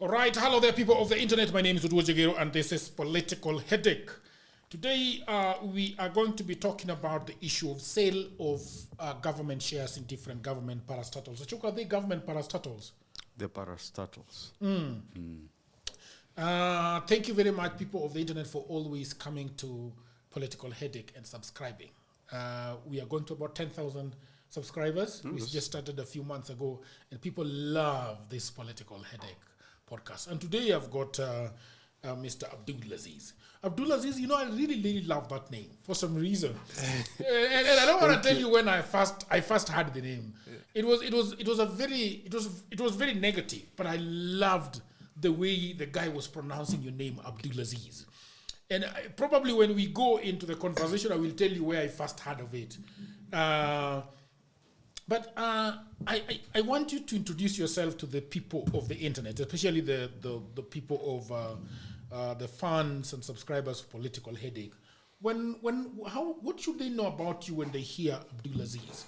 All right, hello there, people of the internet. My name is Uduo Jegero, and this is Political Headache. Today, we are going to be talking about the issue of sale of government shares in different government parastatals. Achuk, are they government parastatals? The parastatals. Thank you very much, people of the internet, for always coming to Political Headache and subscribing. We are going to about 10,000 subscribers. We just started a few months ago, and people love this Political Headache podcast. And today I've got Mr. Abdulaziz. Abdulaziz, you know, I really love that name for some reason. and I don't want to tell you when I first heard the name. It was very negative, but I loved the way the guy was pronouncing your name, Abdulaziz. And probably when we go into the conversation, I will tell you where I first heard of it. But I want you to introduce yourself to the people of the internet, especially the people of the fans and subscribers of Political Headache. What should they know about you when they hear Abdulaziz?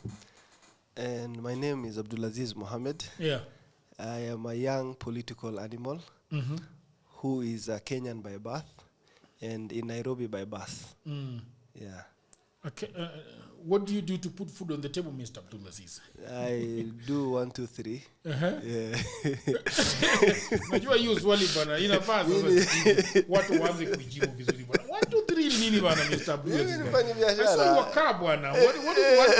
And my name is Abdulaziz Mohammed. Yeah. I am a young political animal who is a Kenyan by birth and in Nairobi by birth. Yeah. Okay. What do you do to put food on the table, Mr. Abdulaziz? I do 1, 2, 3. Yeah. Najua hiyo swali bana inafaa sasa watu waanze kujibu vizuri bana. 1, 2, 3 nini bana, Mr. Abdulaziz? Nifanye biashara. Sasa wakaa bwana. What is 1,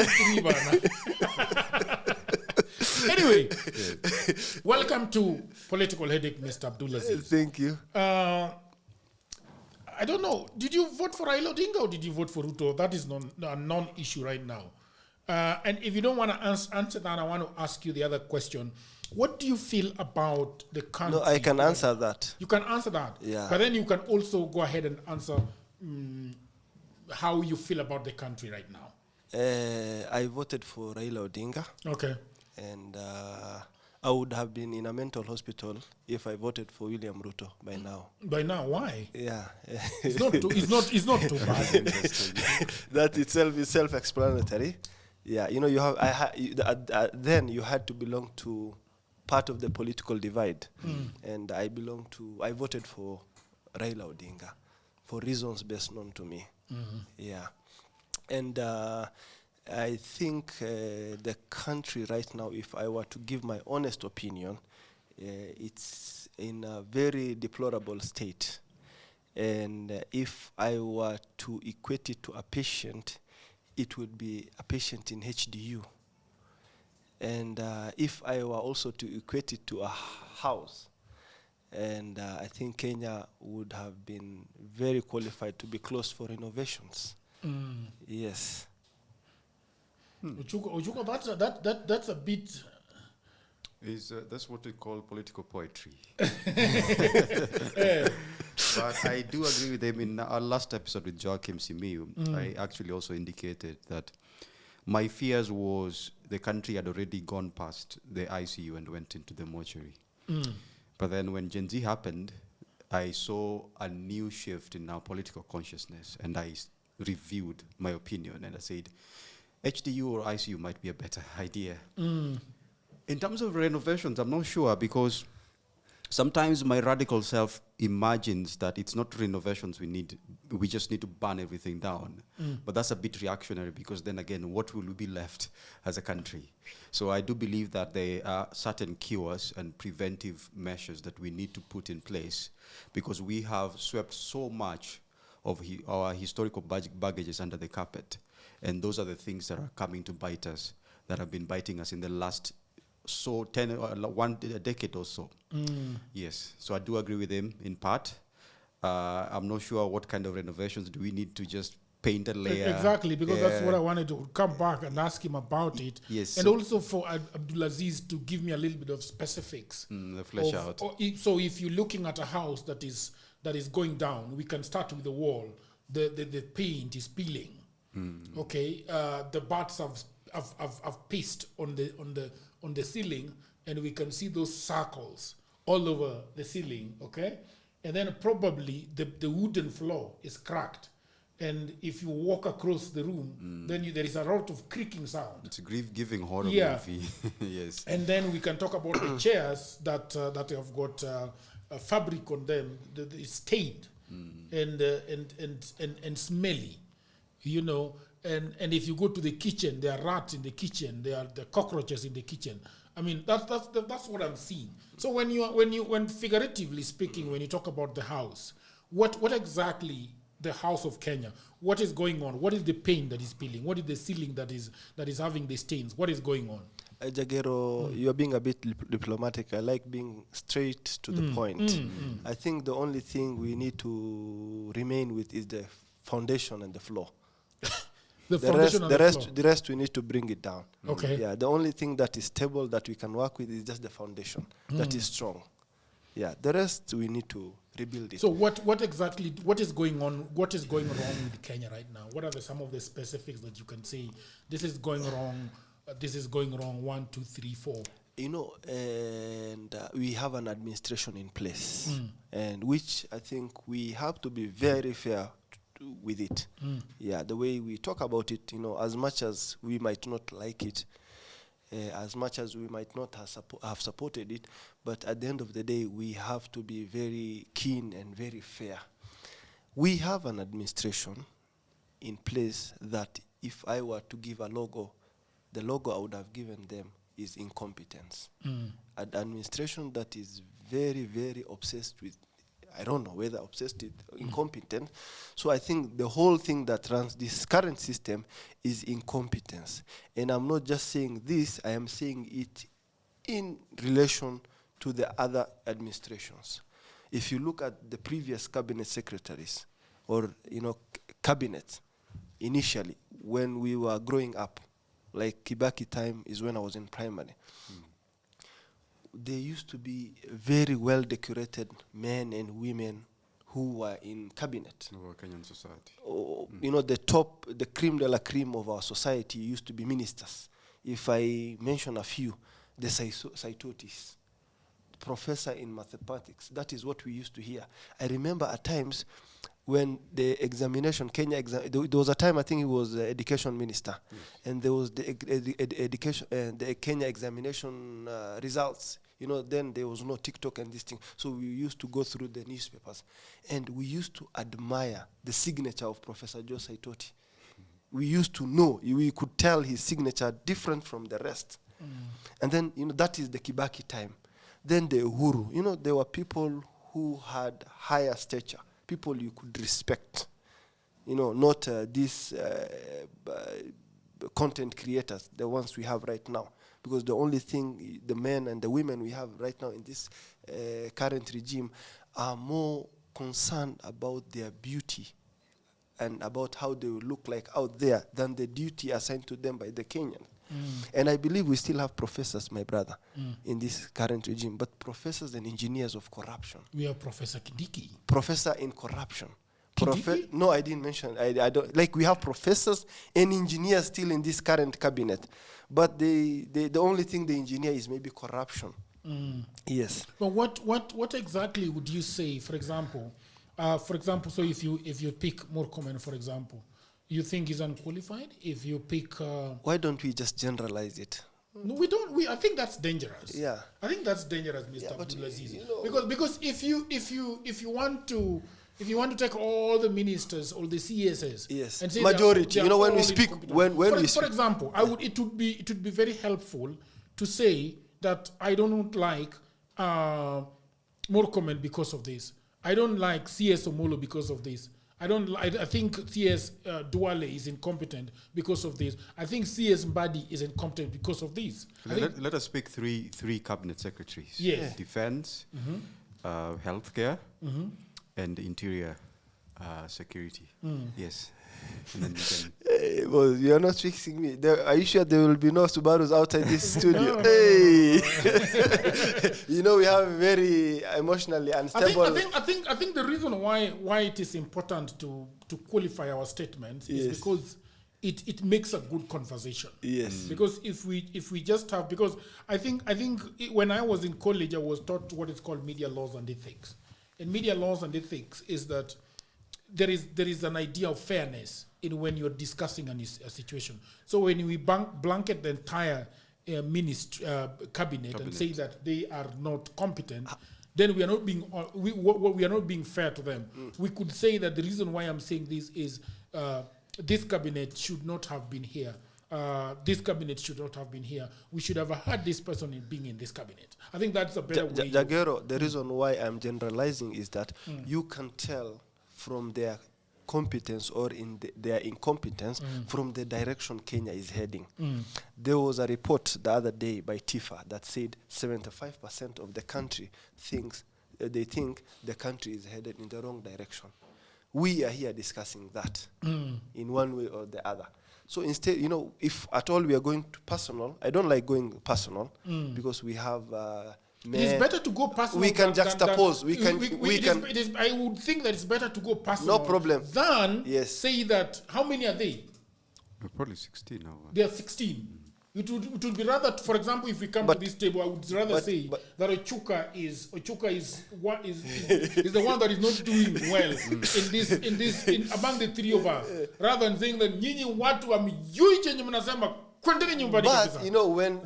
2, 3 bana? Anyway, welcome to Political Headache, Mr. Abdulaziz. Thank you. I don't know. Did you vote for Raila Odinga or did you vote for Ruto? That is a non-issue right now. And if you don't want to answer that, I want to ask you the other question. What do you feel about the country? No, I can answer that. You can answer that. Yeah. But then you can also go ahead and answer how you feel about the country right now. I voted for Raila Odinga. Okay. And I would have been in a mental hospital if I voted for William Ruto by now. By now, why? Yeah. It's not too bad. That itself is self-explanatory. Yeah, you know, then you had to belong to part of the political divide. And I voted for Raila Odinga for reasons best known to me. Yeah. And I think the country right now, if I were to give my honest opinion, it's in a very deplorable state. And if I were to equate it to a patient, it would be a patient in HDU. And if I were also to equate it to a house, and I think Kenya would have been very qualified to be closed for renovations. Yes. Ochuko, that's a bit. That's what we call political poetry. But I do agree with him. In our last episode with Joachim Simiyu, I actually also indicated that my fears was the country had already gone past the ICU and went into the mortuary. But then when Gen Z happened, I saw a new shift in our political consciousness, and I reviewed my opinion, and I said, HDU or ICU might be a better idea. In terms of renovations, I'm not sure, because sometimes my radical self imagines that it's not renovations we need, we just need to burn everything down. But that's a bit reactionary, because then again, what will we be left as a country? So I do believe that there are certain cures and preventive measures that we need to put in place, because we have swept so much of our historical baggages under the carpet. And those are the things that are coming to bite us, that have been biting us in the last a decade or so. Yes, so I do agree with him in part. I'm not sure what kind of renovations do we need to just paint a layer. Exactly, because that's what I wanted to come back and ask him about it. Yes. And also for Abdulaziz to give me a little bit of specifics. The flesh out. So if you're looking at a house that is going down, we can start with the wall. The paint is peeling. Okay, the bats have pissed on the ceiling, and we can see those circles all over the ceiling. Okay, and then probably the wooden floor is cracked, and if you walk across the room, then there is a lot of creaking sound. It's a grief-giving horror movie. Yes. And then we can talk about the chairs that have got a fabric on them that is stained and smelly, you know. And if you go to the kitchen, there are rats in the kitchen. There are the cockroaches in the kitchen. I mean, that's what I'm seeing. So when figuratively speaking, when you talk about the house, what exactly the house of Kenya? What is going on? What is the paint that is peeling? What is the ceiling that is having the stains? What is going on? Jagero, you're being a bit diplomatic. I like being straight to the point. I think the only thing we need to remain with is the foundation and the floor. The rest we need to bring it down. Okay. Yeah, the only thing that is stable that we can work with is just the foundation that is strong. Yeah, the rest we need to rebuild it. So what is going on? What is going wrong with Kenya right now? What are some of the specifics that you can say this is going wrong? This is going wrong. 1, 2, 3, 4. You know, and we have an administration in place, and which I think we have to be very fair with it. Yeah, the way we talk about it, you know, as much as we might not like it, as much as we might not have supported it, but at the end of the day, we have to be very keen and very fair. We have an administration in place that if I were to give a logo, the logo I would have given them is incompetence. An administration that is very, very obsessed with, I don't know whether obsessed with incompetent. So I think the whole thing that runs this current system is incompetence. And I'm not just saying this, I am saying it in relation to the other administrations. If you look at the previous cabinet secretaries or, you know, cabinet, initially when we were growing up, like Kibaki time is when I was in primary. There used to be very well decorated men and women who were in cabinet. Our Kenyan society. You know, the cream de la cream of our society used to be ministers. If I mention a few, the Saitotis, professor in mathematics, that is what we used to hear. I remember at times when the examination, there was a time I think he was the education minister, and there was the education and the Kenya examination results. You know, then there was no TikTok and this thing. So we used to go through the newspapers, and we used to admire the signature of Professor Joe Saitoti. We used to know, we could tell his signature different from the rest. And then, you know, that is the Kibaki time. Then the Uhuru, you know, there were people who had higher stature, people you could respect. You know, not these content creators, the ones we have right now. Because the only thing, the men and the women we have right now in this current regime are more concerned about their beauty and about how they will look like out there than the duty assigned to them by the Kenyan. And I believe we still have professors, my brother, in this current regime, but professors and engineers of corruption. We have Professor Kindiki. Professor in corruption. No, I didn't mention. I don't like. We have professors and engineers still in this current cabinet, but the only thing the engineer is maybe corruption. Yes. But what exactly would you say? For example, so if you pick more common, for example, you think he's unqualified? If you pick, why don't we just generalize it? No, we don't. I think that's dangerous. Yeah. I think that's dangerous, Mr. Abdulaziz. You know, because if you want to take all the ministers, all the CSs, yes, and say majority, you know, when we speak, for example, it would be very helpful to say that I don't like Murkomen because of this. I don't like CS Omolo because of this. I think CS Duale is incompetent because of this. I think CS Mbadi is incompetent because of this. Let us pick three cabinet secretaries. Yes. Defense, healthcare, and interior security. Yes. And then you can well, you're not fixing me. Are you sure there will be no Subarus outside this studio? No. Hey, you know, we have very emotionally unstable. I think the reason why it is important to qualify our statements is because it makes a good conversation. Yes. Because if we just have, because I think when I was in college I was taught what is called media laws and ethics. And media laws and ethics is that there is an idea of fairness in when you're discussing a situation. So when we blanket the entire cabinet and say that they are not competent, then we are not being we are not being fair to them. We could say that the reason why I'm saying this is this cabinet should not have been here. This cabinet should not have been here. We should have had this person being in this cabinet. I think that's a better way. Jagero, the reason why I'm generalizing is that you can tell from their competence or their incompetence from the direction Kenya is heading. There was a report the other day by TIFA that said 75% of the country think the country is headed in the wrong direction. We are here discussing that in one way or the other. So instead, if at all we are going to personal, I don't like going personal because we have. It is better to go personal. We can juxtapose. I would think that it's better to go personal. No problem. Than say that how many are they? Probably 16 now. They are 16. It would be rather, for example, if we come to this table, I would rather say that Ochuka is the one that is not doing well in among the three of us, rather than saying that nyinyi watu amjui chenye mnasema. But when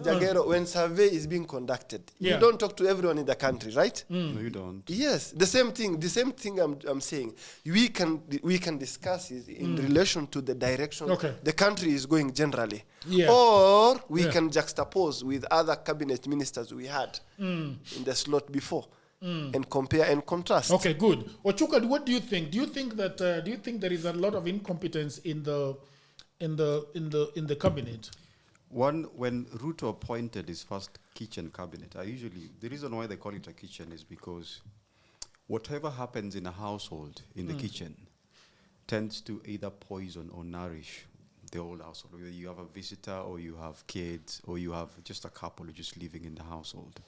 when survey is being conducted, you don't talk to everyone in the country, right? No, you don't. Yes, the same thing I'm saying. We can discuss it in relation to the direction the country is going generally, or we can juxtapose with other cabinet ministers we had in the slot before. And compare and contrast. Okay, good. Ochuka, what do you think? Do you think there is a lot of incompetence in the cabinet? One, when Ruto appointed his first kitchen cabinet, the reason why they call it a kitchen is because whatever happens in a household in the kitchen tends to either poison or nourish the whole household. Whether you have a visitor or you have kids or you have just a couple just living in the household.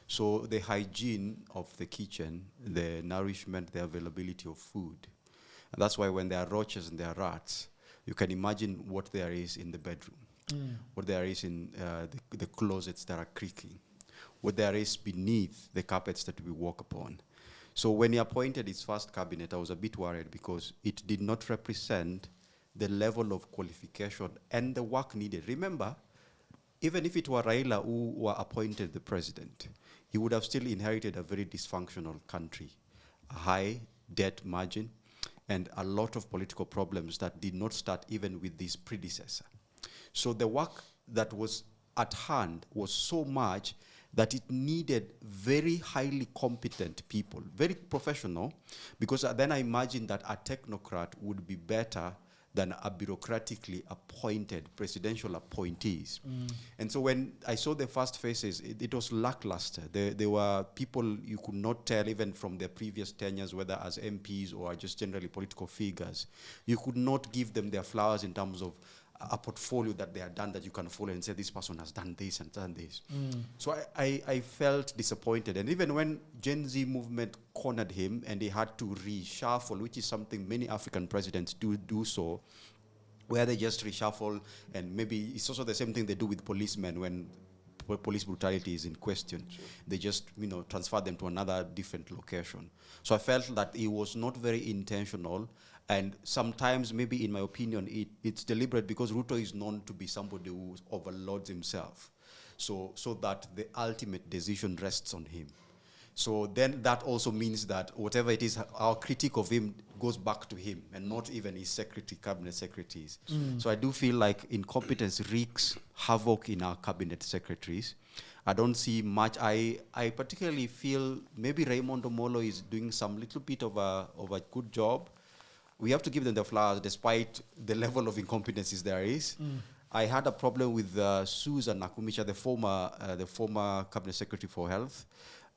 So the hygiene of the kitchen, the nourishment, the availability of food. And that's why when there are roaches and there are rats, you can imagine what there is in the bedroom, what there is in the closets that are creaking, what there is beneath the carpets that we walk upon. So when he appointed his first cabinet, I was a bit worried because it did not represent the level of qualification and the work needed. Remember, even if it were Raila who were appointed the president, he would have still inherited a very dysfunctional country, a high debt margin, and a lot of political problems that did not start even with his predecessor. So the work that was at hand was so much that it needed very highly competent people, very professional, because then I imagine that a technocrat would be better than a bureaucratically appointed presidential appointees. And so when I saw the first faces, it was lackluster. There were people you could not tell, even from their previous tenures, whether as MPs or just generally political figures. You could not give them their flowers in terms of a portfolio that they had done that you can follow and say this person has done this and done this. So I felt disappointed. And even when Gen Z movement cornered him and they had to reshuffle, which is something many African presidents do so, where they just reshuffle, and maybe it's also the same thing they do with policemen when police brutality is in question. Sure. They just transfer them to another different location. So I felt that it was not very intentional. And sometimes, maybe in my opinion, it's deliberate because Ruto is known to be somebody who overloads himself, so that the ultimate decision rests on him. So then that also means that whatever it is, our critique of him goes back to him and not even his cabinet secretaries. So I do feel like incompetence wreaks havoc in our cabinet secretaries. I don't see much. I particularly feel maybe Raymond Omolo is doing some little bit of a good job. We have to give them the flowers despite the level of incompetencies there is. I had a problem with Susan Nakumicha, the former cabinet secretary for health.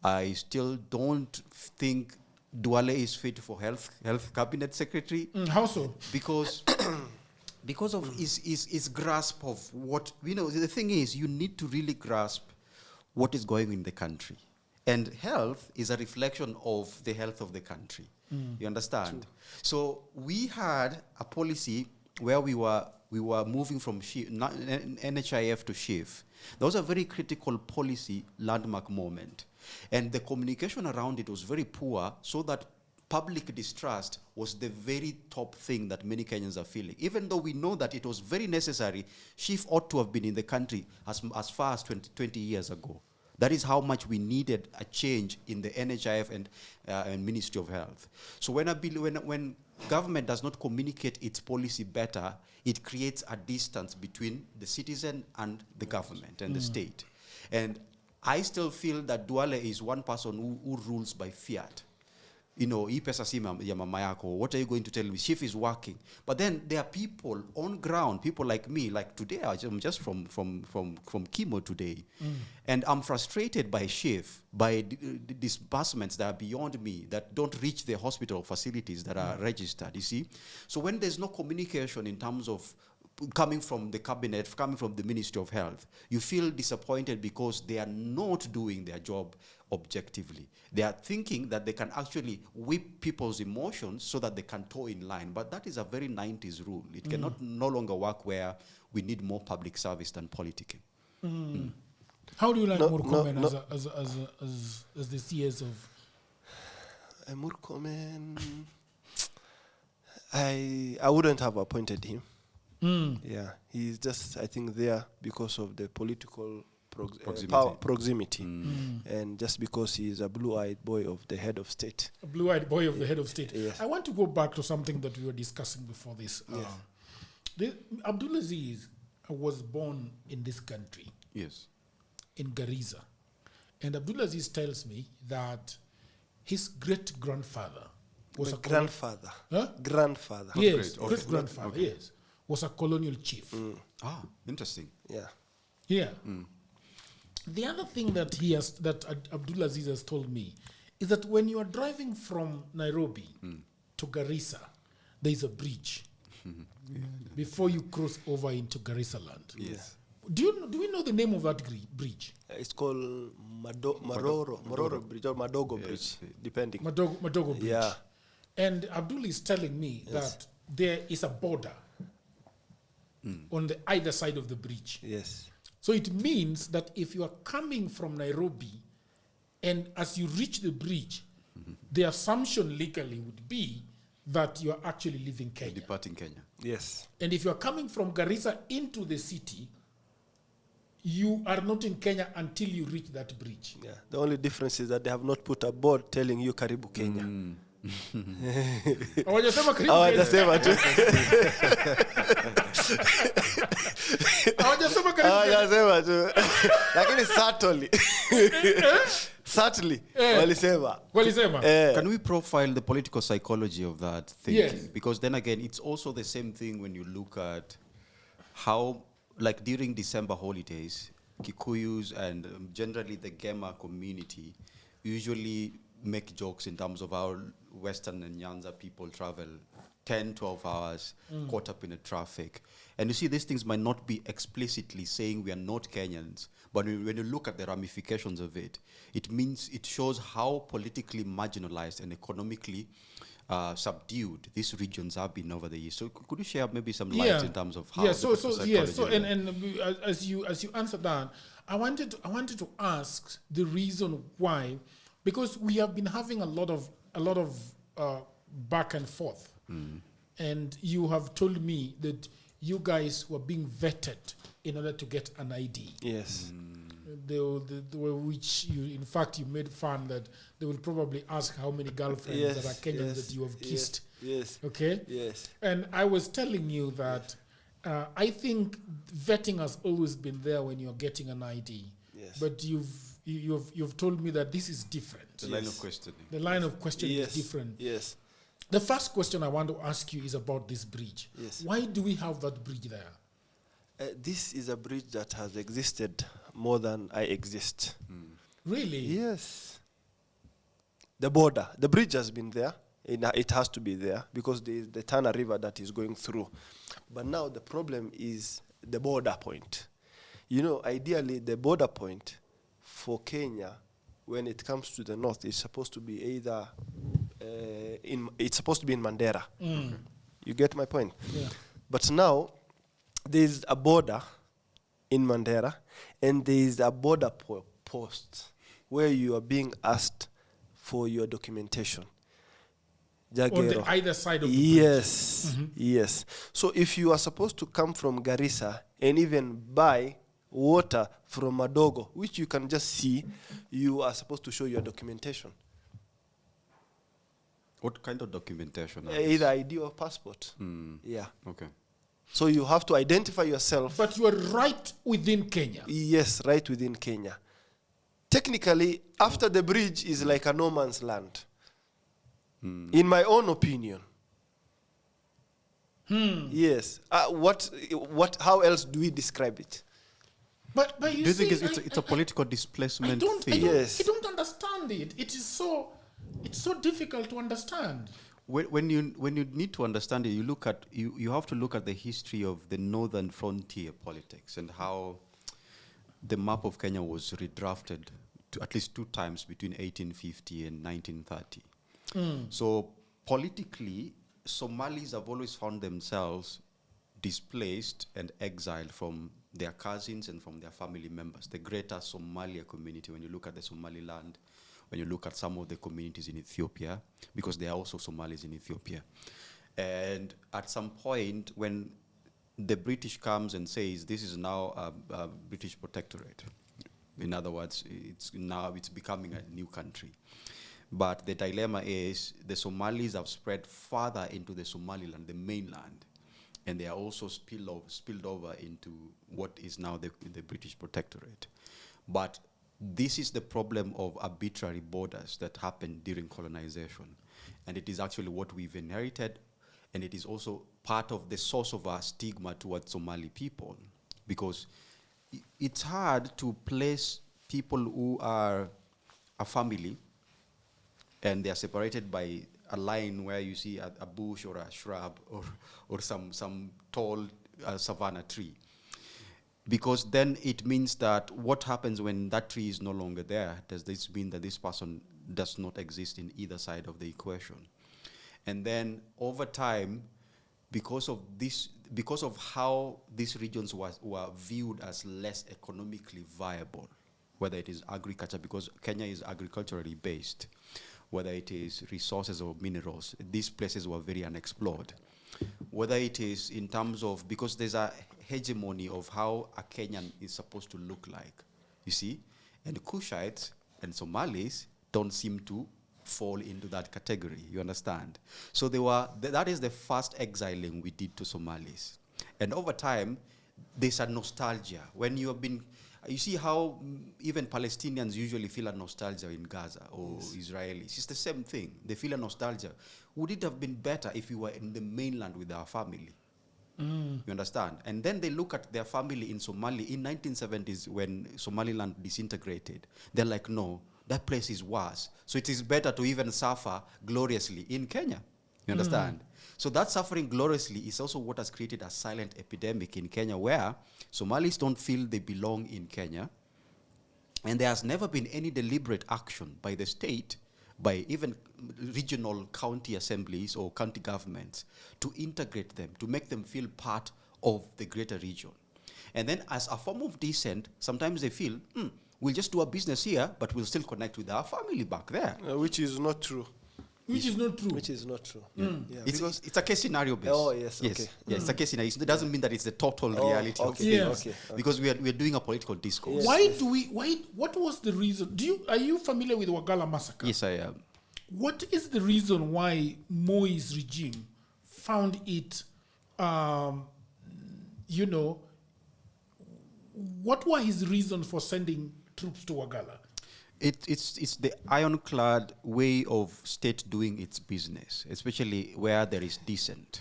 I still don't think Duale is fit for health cabinet secretary. How so? Because of his grasp of what, the thing is, you need to really grasp what is going on in the country. And health is a reflection of the health of the country. You understand? True. So we had a policy where we were moving from NHIF to SHIF. That was a very critical policy landmark moment. And the communication around it was very poor, so that public distrust was the very top thing that many Kenyans are feeling. Even though we know that it was very necessary, Chief ought to have been in the country as far as 20 years ago. That is how much we needed a change in the NHIF and Ministry of Health. So when government does not communicate its policy better, it creates a distance between the citizen and the government and the state. And I still feel that Duale is one person who rules by fiat. You know, Mpesa si ya mama yako, what are you going to tell me? Chief is working. But then there are people on ground, people like me, like today, I'm just from chemo today. And I'm frustrated by Chief, by disbursements that are beyond me, that don't reach the hospital facilities that are registered, you see? So when there's no communication in terms of coming from the cabinet, coming from the Ministry of Health, you feel disappointed because they are not doing their job objectively. They are thinking that they can actually whip people's emotions so that they can toe in line. But that is a very 90s rule. It cannot no longer work where we need more public service than politicking. How do you like Murkomen as the CS of? Murkomen, I wouldn't have appointed him. Yeah, he's just, I think, there because of the political proximity. And just because he is a blue-eyed boy of the head of state. A blue-eyed boy of the head of state. Yes. I want to go back to something that we were discussing before this. Abdulaziz was born in this country. Yes. In Garissa. And Abdulaziz tells me that his great-grandfather was grandfather. Grandfather. Yes, great-grandfather, yes. Was a colonial chief. Ah, interesting. Yeah. Yeah. The other thing that Abdulaziz has told me is that when you are driving from Nairobi to Garissa, there is a bridge before you cross over into Garissa land. Yes. Do we know the name of that bridge? It's called Mororo Bridge or Madogo Bridge, depending. Madogo Bridge. Yeah. And Abdul is telling me that there is a border on the either side of the bridge. Yes. So it means that if you are coming from Nairobi and as you reach the bridge, the assumption legally would be that you are actually leaving Kenya. Departing Kenya. Yes. And if you are coming from Garissa into the city, you are not in Kenya until you reach that bridge. Yeah. The only difference is that they have not put a board telling you Karibu Kenya. Hawajasema Karibu Kenya. Hawajasema tu. Hawajasema Karibu Kenya. Hawajasema tu. Lakini certainly walisema. Can we profile the political psychology of that thinking? Yes. Because then again, it's also the same thing when you look at how, like during December holidays, Kikuyus and generally the Gema community usually make jokes in terms of how Western and Nyanza people travel 10, 12 hours caught up in the traffic. And you see, these things might not be explicitly saying we are not Kenyans, but when you look at the ramifications of it, it shows how politically marginalized and economically subdued these regions have been over the years. So could you share maybe some light in terms of how? As you answer that, I wanted to ask the reason why, because we have been having a lot of back and forth, and you have told me that you guys were being vetted in order to get an ID. Yes. Which you made fun that they will probably ask how many girlfriends that are Kenyan that you have kissed. Yes. Okay? Yes. And I was telling you that I think vetting has always been there when you're getting an ID. Yes. But you've told me that this is different. The line of questioning. The line of questioning is different. Yes. The first question I want to ask you is about this bridge. Yes. Why do we have that bridge there? This is a bridge that has existed more than I exist. Really? Yes. The border. The bridge has been there. It has to be there because there is the Tana River that is going through. But now the problem is the border point. You know, ideally, the border point for Kenya, when it comes to the north, is supposed to be either it's supposed to be in Mandera. You get my point? Yeah. But now there's a border in Mandera, and there's a border post where you are being asked for your documentation. On Jagero. the either side of the Yes, yes. So if you are supposed to come from Garissa and even buy water from Madogo, which you can just see, you are supposed to show your documentation. What kind of documentation? Either ID or passport. Yeah. Okay. So you have to identify yourself. But you are right within Kenya. Yes, right within Kenya. Technically, after the bridge is like a no man's land. In my own opinion. Yes. How else do we describe it? But Do you think it's a political displacement thing? Yes. I don't understand it. It's so difficult to understand. When you need to understand it, you have to look at the history of the northern frontier politics and how the map of Kenya was redrafted at least 2 times between 1850 and 1930. So politically, Somalis have always found themselves displaced and exiled from their cousins and from their family members. The greater Somalia community, when you look at the Somaliland, when you look at some of the communities in Ethiopia, because there are also Somalis in Ethiopia. And at some point, when the British comes and says, this is now a British protectorate. In other words, it's becoming a new country. But the dilemma is the Somalis have spread further into the Somaliland, the mainland, and they are also spilled over into what is now the British protectorate. But this is the problem of arbitrary borders that happened during colonization. And it is actually what we've inherited, and it is also part of the source of our stigma towards Somali people, because it's hard to place people who are a family and they are separated by a line where you see a bush or a shrub or some tall savanna tree. Because then it means that what happens when that tree is no longer there? Does this mean that this person does not exist in either side of the equation? And then over time, because of how these regions were viewed as less economically viable, whether it is agriculture, because Kenya is agriculturally based, whether it is resources or minerals, these places were very unexplored. Whether it is in terms of, because there's a hegemony of how a Kenyan is supposed to look like, you see? And Kushites and Somalis don't seem to fall into that category, you understand? So that is the first exiling we did to Somalis. And over time, there's a nostalgia. When you have been, you see how even Palestinians usually feel a nostalgia in Gaza or Israelis. It's the same thing. They feel a nostalgia. Would it have been better if we were in the mainland with our family? You understand? And then they look at their family in Somalia in 1970s when Somaliland disintegrated. They're like, no, that place is worse. So it is better to even suffer gloriously in Kenya. You understand? So that suffering gloriously is also what has created a silent epidemic in Kenya where Somalis don't feel they belong in Kenya. And there has never been any deliberate action by the state, by even regional county assemblies or county governments, to integrate them, to make them feel part of the greater region. And then as a form of dissent, sometimes they feel, we'll just do a business here, but we'll still connect with our family back there. Which is not true. Which is not true. Which is not true. Yeah, it's a case scenario based. Oh, yes, okay. Yeah, it's a case scenario. It doesn't mean that it's the total reality of okay, things. okay. Because we're doing a political discourse. Yes. What was the reason? Are you familiar with Wagala massacre? Yes, I am. What is the reason why Moi's regime found it, what were his reasons for sending troops to Wagala? It's the ironclad way of state doing its business, especially where there is dissent.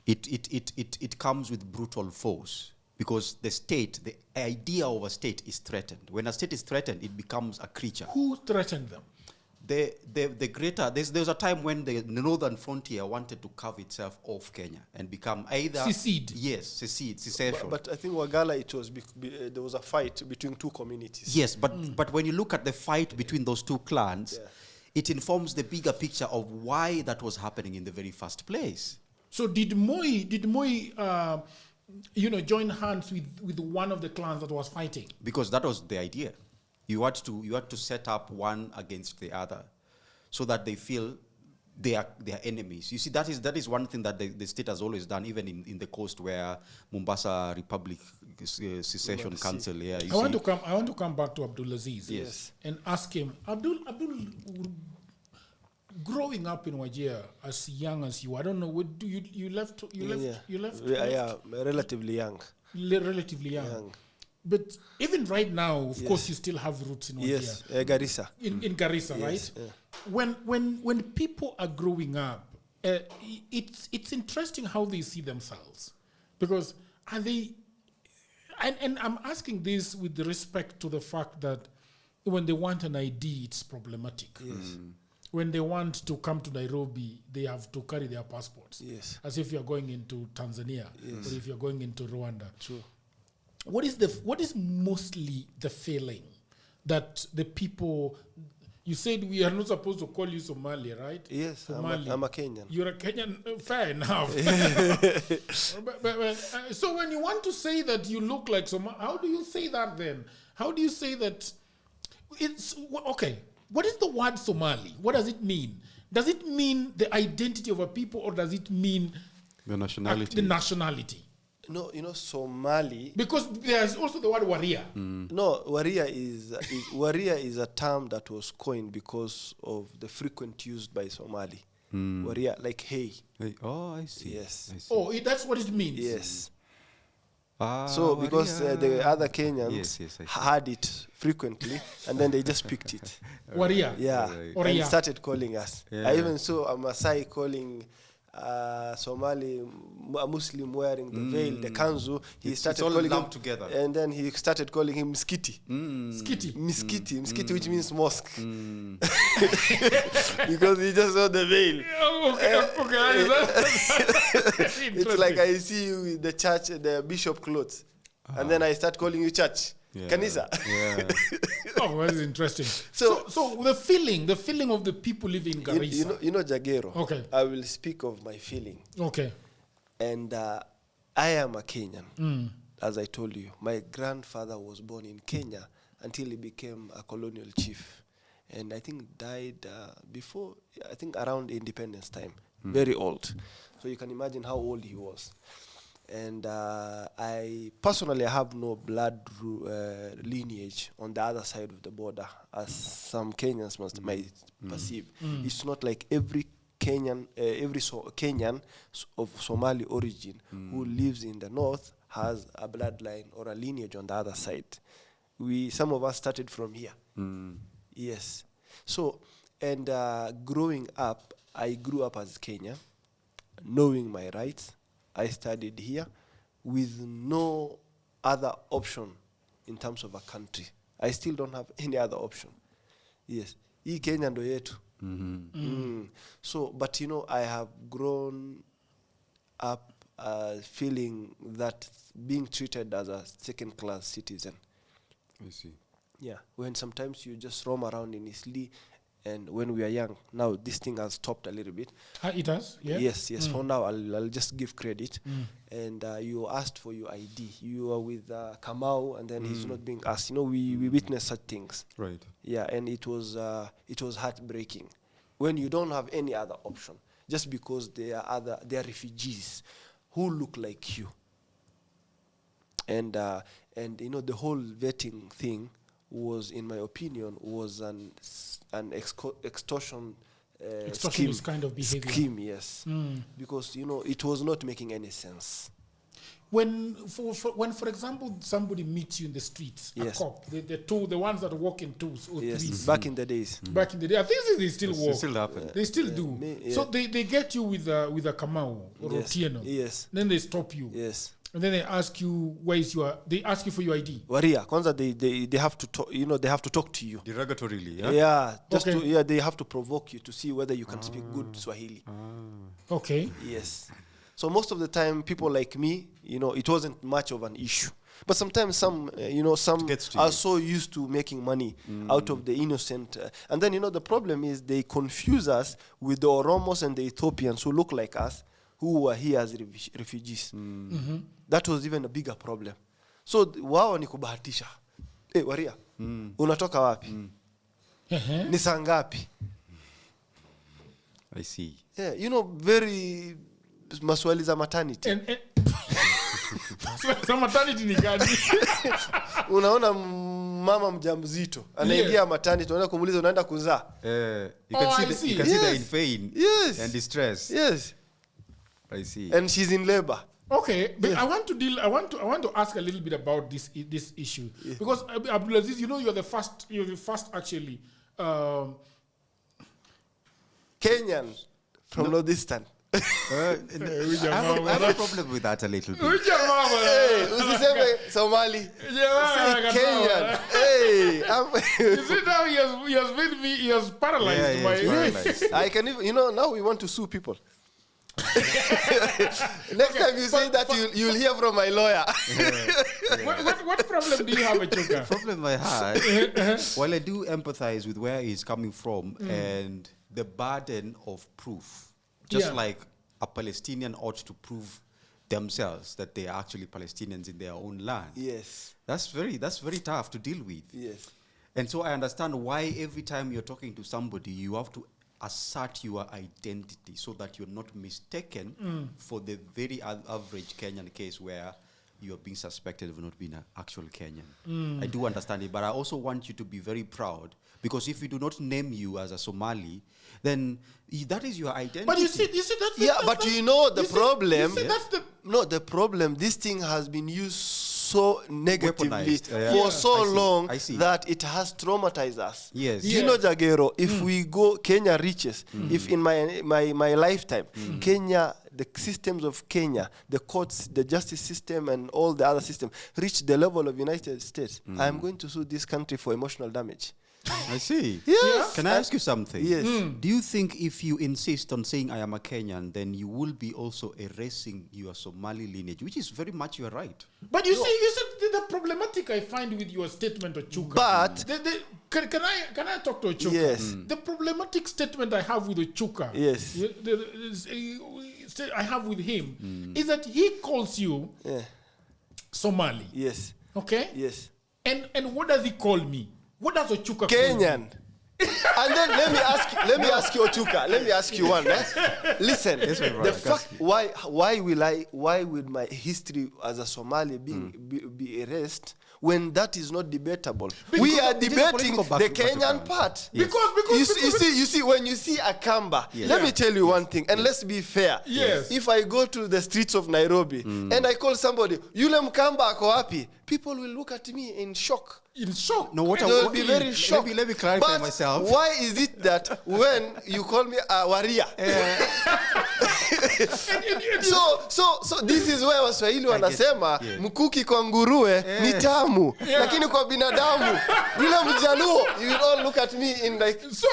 It comes with brutal force because the state, the idea of a state is threatened. When a state is threatened, it becomes a creature. Who threatened them? The greater, there was a time when the northern frontier wanted to carve itself off Kenya and become either... Secede. Yes, secession. But I think Wagala, there was a fight between two communities. Yes, but when you look at the fight between those two clans, it informs the bigger picture of why that was happening in the very first place. So did Moi join hands with one of the clans that was fighting? Because that was the idea. You had to set up one against the other so that they feel they are enemies. You see, that is one thing that the state has always done, even in the coast where Mombasa Republic Secession Council. Yeah, I want to come back to Abdulaziz. Yes. And ask him, Abdul, growing up in Wajir as young as you, I don't know, what do you left? Yeah, relatively young. Relatively young. But even right now, of course, you still have roots in Wajir. Yes, Garissa. In Garissa, right? Yeah. When people are growing up, it's interesting how they see themselves, because are they? And I'm asking this with respect to the fact that when they want an ID, it's problematic. Yes. When they want to come to Nairobi, they have to carry their passports. Yes. As if you're going into Tanzania, or if you're going into Rwanda. True. What is mostly the feeling that the people? You said we are not supposed to call you Somali, right? Yes, Somali. I'm a Kenyan. You're a Kenyan, fair enough. but so when you want to say that you look like Somali, how do you say that then? How do you say that? It's okay. What is the word Somali? What does it mean? Does it mean the identity of a people, or does it mean the nationality? The nationality. No, Somali. Because there's also the word Waria. No, Waria is a term that was coined because of the frequent used by Somali. Waria, like hey. Oh, I see. Yes. I see. Oh, that's what it means. Yes. So because the other Kenyans yes, had it frequently, and then they just picked it. Waria. Yeah. Right. And started calling us. Yeah. I even saw a Maasai calling Somali, a Muslim wearing the veil, the kanzu. He started calling him together. And then he started calling him Mskiti. Mskiti, which means mosque. Because he just saw the veil. It's like I see you in the church, the bishop clothes, and then I start calling you church. Kanisa. Yeah. Oh, that's interesting. So the feeling of the people living in Garissa. You know Jagero. Okay. I will speak of my feeling. Okay. And I am a Kenyan, as I told you. My grandfather was born in Kenya until he became a colonial chief. And I think died before, I think around independence time. Very old. So you can imagine how old he was. And I personally have no blood lineage on the other side of the border, as some Kenyans might perceive. It's not like every Kenyan, Kenyan of Somali origin who lives in the north has a bloodline or a lineage on the other side. Some of us started from here. Yes. So, and growing up, I grew up as Kenyan, knowing my rights. I studied here with no other option in terms of a country. I still don't have any other option. Yes. Hii Kenya ndo yetu. So, but I have grown up feeling that being treated as a second-class citizen. I see. Yeah. When sometimes you just roam around in Isli, and when we are young, now this thing has stopped a little bit. It has? Yeah? Yes. For now, I'll just give credit. And you asked for your ID. You are with Kamau, and then he's not being asked. We witness such things. Right. Yeah, and it was heartbreaking when you don't have any other option, just because they are refugees who look like you. And the whole vetting thing was, in my opinion, was an extortion scheme. Is kind of behavior. Scheme, yes. Because it was not making any sense. When, for example, somebody meets you in the streets, a cop, the ones that walk in twos or threes. Back in the days. Back in the day, I think they still walk. It still happen. They still do. So they get you with a Kamau or Otieno. Yes. Then they stop you. Yes. And then they ask you they ask you for your ID. Waria, kwanza they have to talk, they have to talk to you. Derogatorily, yeah? Yeah, they have to provoke you to see whether you can speak good Swahili. Okay. Yes. So most of the time, people like me, it wasn't much of an issue. But sometimes some are so used to making money out of the innocent. And then, the problem is they confuse us with the Oromos and the Ethiopians who look like us, who were here as refugees. That was even a bigger problem. So, wao ni kubahatisha. Waria, unatoka wapi? Ni saa ngapi? I see. Yeah, you know, very maswali za maternity. So maternity ni gani? Unaona mama mjamzito anaingia maternity, unaenda kumuuliza unaenda kuzaa. You can see the in pain and distress. Yes. I see. And she's in labor. Okay, but I want to ask a little bit about this issue because Abdulaziz, you know, you're the first actually Kenyan from Northeastern. I have a problem with that a little bit. Hey, usiseme Somali. Say Kenyan. Hey, you see now he has paralyzed my. Paralyzed. I can even, you know, now we want to sue people. Next time you say that, you'll hear from my lawyer. What problem do you have, Chuka? Problem I had, while I do empathize with where he's coming from and the burden of proof, just like a Palestinian ought to prove themselves that they are actually Palestinians in their own land. Yes. That's very tough to deal with. Yes. And so I understand why every time you're talking to somebody, you have to assert your identity so that you're not mistaken for the very average Kenyan case where you are being suspected of not being an actual Kenyan. I do understand it, but I also want you to be very proud, because if we do not name you as a Somali, then that is your identity. But you see that's But you know the problem. The problem. This thing has been used so negatively for so long that it has traumatized us. Yes. You know, Jagero, if we go, Kenya reaches, if in my lifetime, Kenya, the systems of Kenya, the courts, the justice system, and all the other systems reach the level of United States, I am going to sue this country for emotional damage. I see. Yes. Can I ask you something? Yes. Do you think if you insist on saying I am a Kenyan, then you will be also erasing your Somali lineage, which is very much your right? But you see the problematic I find with your statement, Ochuka. But can I talk to Ochuka? Yes. The problematic statement I have with Ochuka. Yes. I have with him is that he calls you Somali. Yes. Okay. Yes. And what does he call me? What does Ochuka Kenyan. And then let me ask you, Ochuka. Let me ask you one. Listen, the fact why will my history as a Somali be erased when that is not debatable? We are debating the Kenyan part. Yes. Because you see when you see a Kamba, let me tell you one thing, and let's be fair. Yes. If I go to the streets of Nairobi and I call somebody, Yule Mkamba ako wapi? People will look at me in shock. In shock. No, they will be very shocked. Let me clarify myself. Why is it that when you call me a waria? So this is where Waswahili wanasema mkuki kwa nguruwe ni tamu, lakini kwa binadamu yule mjaluo, you will all look at me in like. So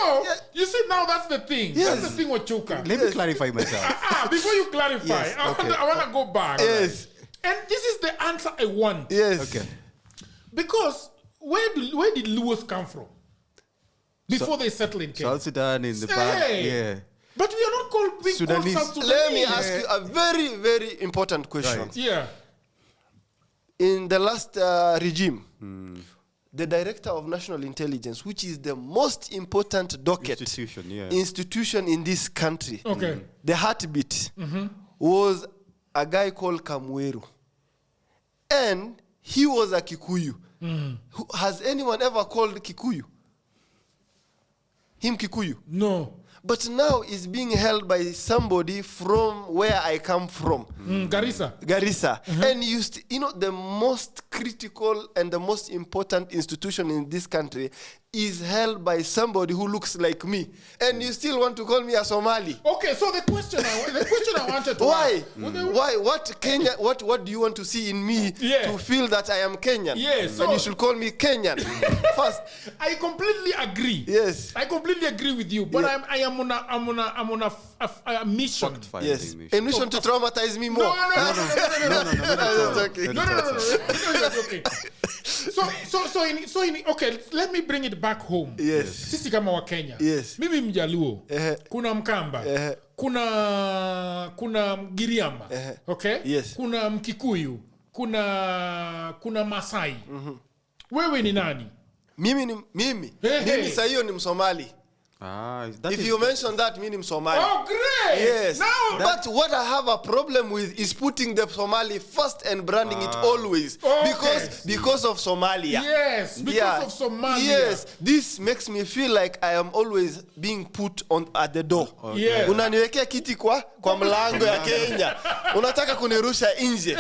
you see, now that's the thing. Yes. That's the thing with Chuka. Let me clarify myself. Before you clarify, I want to go back. Yes. And this is the answer I want. Yes. Okay. Because where did Luos come from? Before they settled in Kenya. South Sudan in the back. Yeah. But we are not called Sudanese. South Sudanese. Let me ask you a very, very important question. Right. Yeah. In the last regime, the Director of National Intelligence, which is the most important docket institution in this country, the heartbeat, was a guy called Kamweru. And he was a Kikuyu. Has anyone ever called Kikuyu? Him Kikuyu? No. But now it's being held by somebody from where I come from. Garissa. And you know, the most critical and the most important institution in this country is held by somebody who looks like me. And you still want to call me a Somali? Okay, so the question I wanted to Why? ask. Why? What do you want to see in me to feel that I am Kenyan? Yes. And you should call me Kenyan first. I completely agree. Yes. I completely agree with you. But I'm on a mission. Yes. A mission to traumatize me more. No. Okay, let me bring it back home. Yes. Sisi kama wa Kenya. Yes. Mimi Mjaluo. Kuna Mkamba. Kuna Mgiriama. Okay? Yes. Kuna Mkikuyu. Kuna Masai. Wewe ni nani? Mimi sasa hiyo ni Msomali. If you mention that, meaning Somali. Oh, great! Yes. Now, but what I have a problem with is putting the Somali first and branding it always. Okay. Because of Somalia. Yes, because of Somalia. Yes, this makes me feel like I am always being put on at the door. Yeah. Unaniwekea kiti kwa mlango ya Kenya. Unataka kunirusha nje.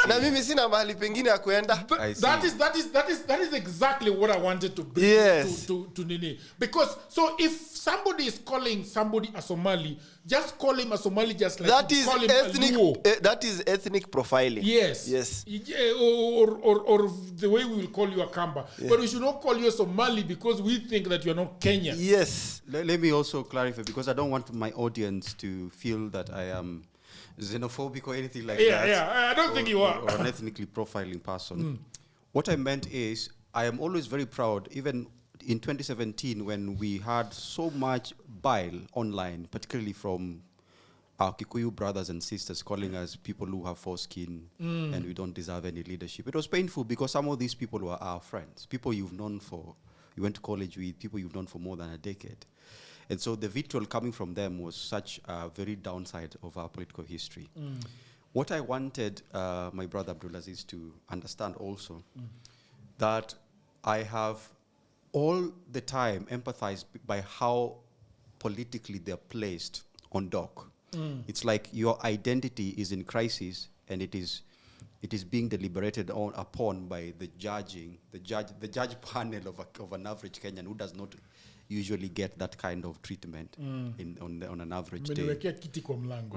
Na mimi sina mahali pengine ya kuenda. That is exactly what I wanted to bring to Nini. Because so if somebody is calling somebody a Somali, just call him a Somali just like that is call him ethnic. a Luo. That is ethnic profiling. Yes. Or the way we will call you a Kamba. Yeah. But we should not call you a Somali because we think that you are not Kenyan. Yes. Let me also clarify, because I don't want my audience to feel that I am xenophobic or anything like that. Yeah, I don't think you are. Or an ethnically profiling person. What I meant is, I am always very proud, even in 2017, when we had so much bile online, particularly from our Kikuyu brothers and sisters calling us people who have foreskin and we don't deserve any leadership. It was painful because some of these people were our friends, people you went to college with, people you've known for more than a decade. And so the vitriol coming from them was such a very downside of our political history. What I wanted my brother Abdulaziz to understand also, that I have all the time empathized by how politically they're placed on dock. It's like your identity is in crisis, and it is being deliberated upon by the judge panel of an average Kenyan who does not usually get that kind of treatment on an average day. On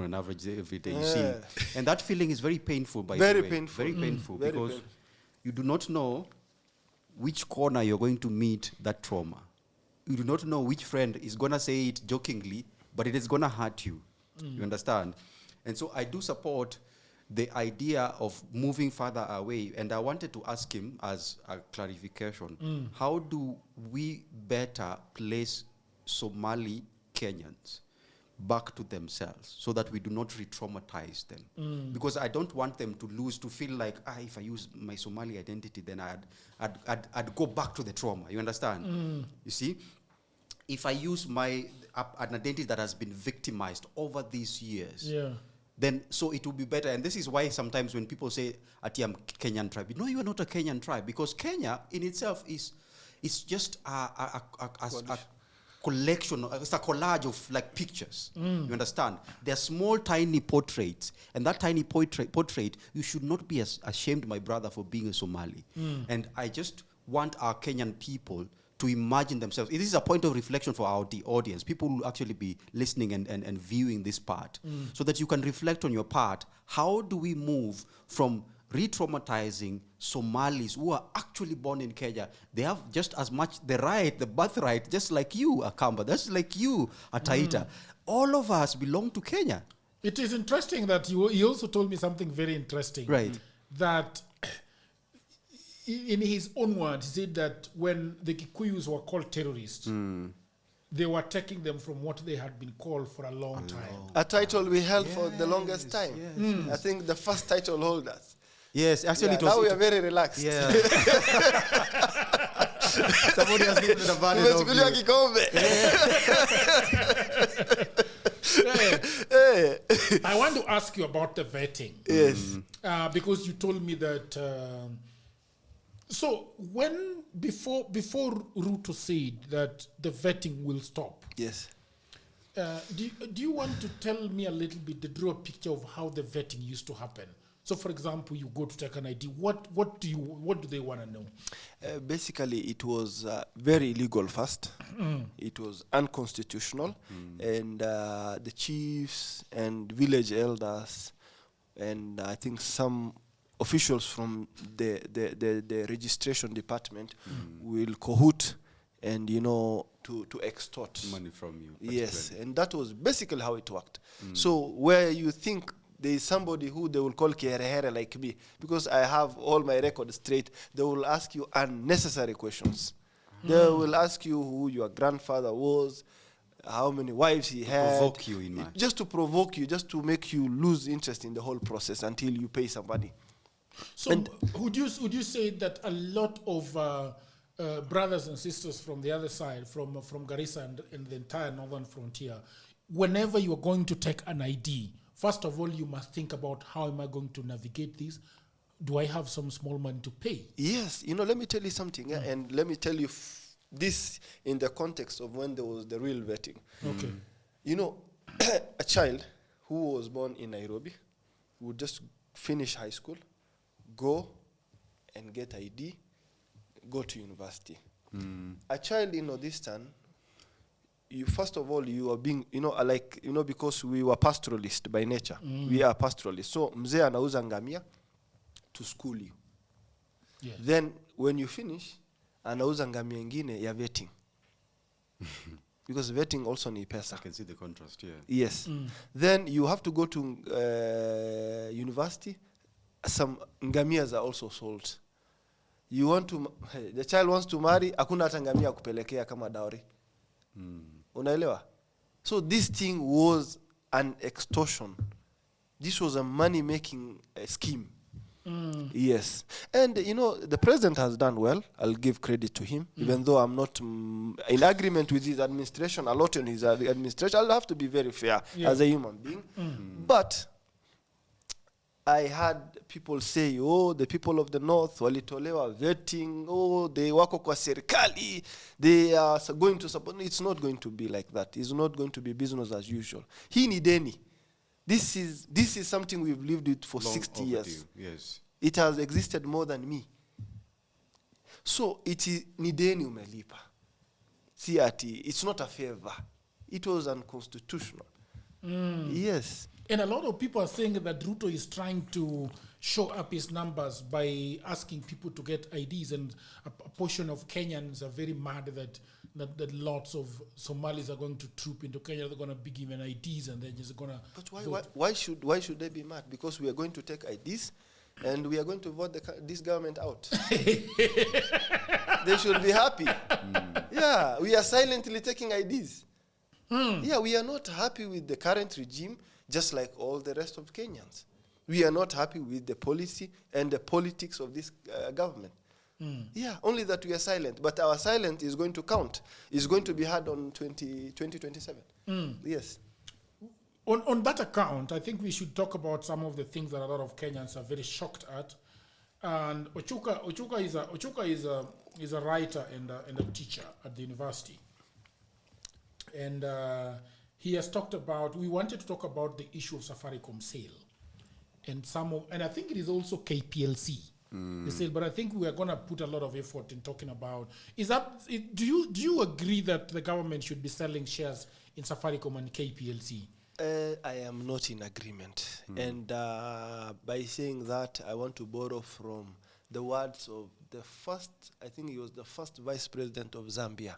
an average day, every day, you see. And that feeling is very painful, by the way. Very painful, because you do not know which corner you're going to meet that trauma. You do not know which friend is going to say it jokingly, but it is going to hurt you. You understand? And so I do support the idea of moving further away. And I wanted to ask him, as a clarification, how do we better place Somali Kenyans back to themselves so that we do not re-traumatize them? Because I don't want them to feel like, if I use my Somali identity, then I'd go back to the trauma. You understand? You see? If I use an identity that has been victimized over these years, then so it will be better. And this is why sometimes when people say, Ati, I'm Kenyan tribe, no, you are not a Kenyan tribe, because Kenya in itself is just a collection, it's a collage of like pictures. You understand? They're small, tiny portraits, and that tiny portrait, you should not be ashamed, my brother, for being a Somali. And I just want our Kenyan people to imagine themselves. It is a point of reflection for our audience. People will actually be listening and viewing this part, so that you can reflect on your part. How do we move from re-traumatizing Somalis who are actually born in Kenya? They have just as much the birthright, just like you, Akamba, just like you, Ataita. All of us belong to Kenya. It is interesting that you also told me something very interesting. Right. That in his own words, he said that when the Kikuyus were called terrorists, they were taking them from what they had been called for a long time. A title we held for the longest time. I think the first title holders. Yes, actually it was... Now we are very relaxed. Yeah. Somebody has given the value of you. I want to ask you about the vetting. Yes. Because you told me that... so before Ruto said that the vetting will stop... Yes. Do you want to tell me a little bit, draw a picture of how the vetting used to happen? So, for example, you go to take an ID. What do they want to know? Basically, it was very illegal first. It was unconstitutional, and the chiefs and village elders, and I think some officials from the registration department will cahoot and to extort money from you. Yes, and that was basically how it worked. So where you think there is somebody who they will call kiherehere like me, because I have all my records straight, they will ask you unnecessary questions. They will ask you who your grandfather was, how many wives he had. Provoke you in mind. Just to provoke you, just to make you lose interest in the whole process until you pay somebody. So would you say that a lot of brothers and sisters from the other side, from Garissa and the entire northern frontier, whenever you are going to take an ID, first of all, you must think about how am I going to navigate this? Do I have some small money to pay? Yes, let me tell you something, and let me tell you this in the context of when there was the real vetting. Okay. A child who was born in Nairobi would just finish high school, go and get ID, go to university. A child in Northeastern, first of all, you are being, because we were pastoralist by nature. We are pastoralists. So, mzee anauza ngamia to school you. Yes. Then, when you finish, anauza ngamia ingine ya vetting. Because vetting also need pesa. I can see the contrast, yeah. Yes. Then you have to go to university. Some ngamias are also sold. The child wants to marry, hakuna hata ngamia kupelekea kama dowry. Unaelewa? So this thing was an extortion. This was a money-making scheme. Yes. And, the president has done well. I'll give credit to him. Even though I'm not in agreement with his administration, a lot in his administration, I'll have to be very fair as a human being. But I had people say, the people of the North, walitolewa vetting, they wako kwa serikali, they are going to support. It's not going to be like that. It's not going to be business as usual. Hii ni deni. This is something we've lived with for 60 years. Yes. It has existed more than me. So it is ni deni umelipa. Si ati, it's not a favor. It was unconstitutional. Yes. And a lot of people are saying that Ruto is trying to show up his numbers by asking people to get IDs, and a portion of Kenyans are very mad that lots of Somalis are going to troop into Kenya. They're going to be given IDs, and they're just going to. But why should they be mad? Because we are going to take IDs, and we are going to vote this government out. They should be happy. Yeah, we are silently taking IDs. Yeah, we are not happy with the current regime, just like all the rest of Kenyans. We are not happy with the policy and the politics of this government. Yeah, only that we are silent. But our silence is going to count. It's going to be heard on 2027. Yes. On that account, I think we should talk about some of the things that a lot of Kenyans are very shocked at. And Ochuka is a writer and a teacher at the university. And he has talked about, we wanted to talk about the issue of Safaricom sale. And I think it is also KPLC, the sale, but I think we are going to put a lot of effort in talking about, do you agree that the government should be selling shares in Safaricom and KPLC? I am not in agreement. And by saying that, I want to borrow from the words of I think he was the first vice president of Zambia,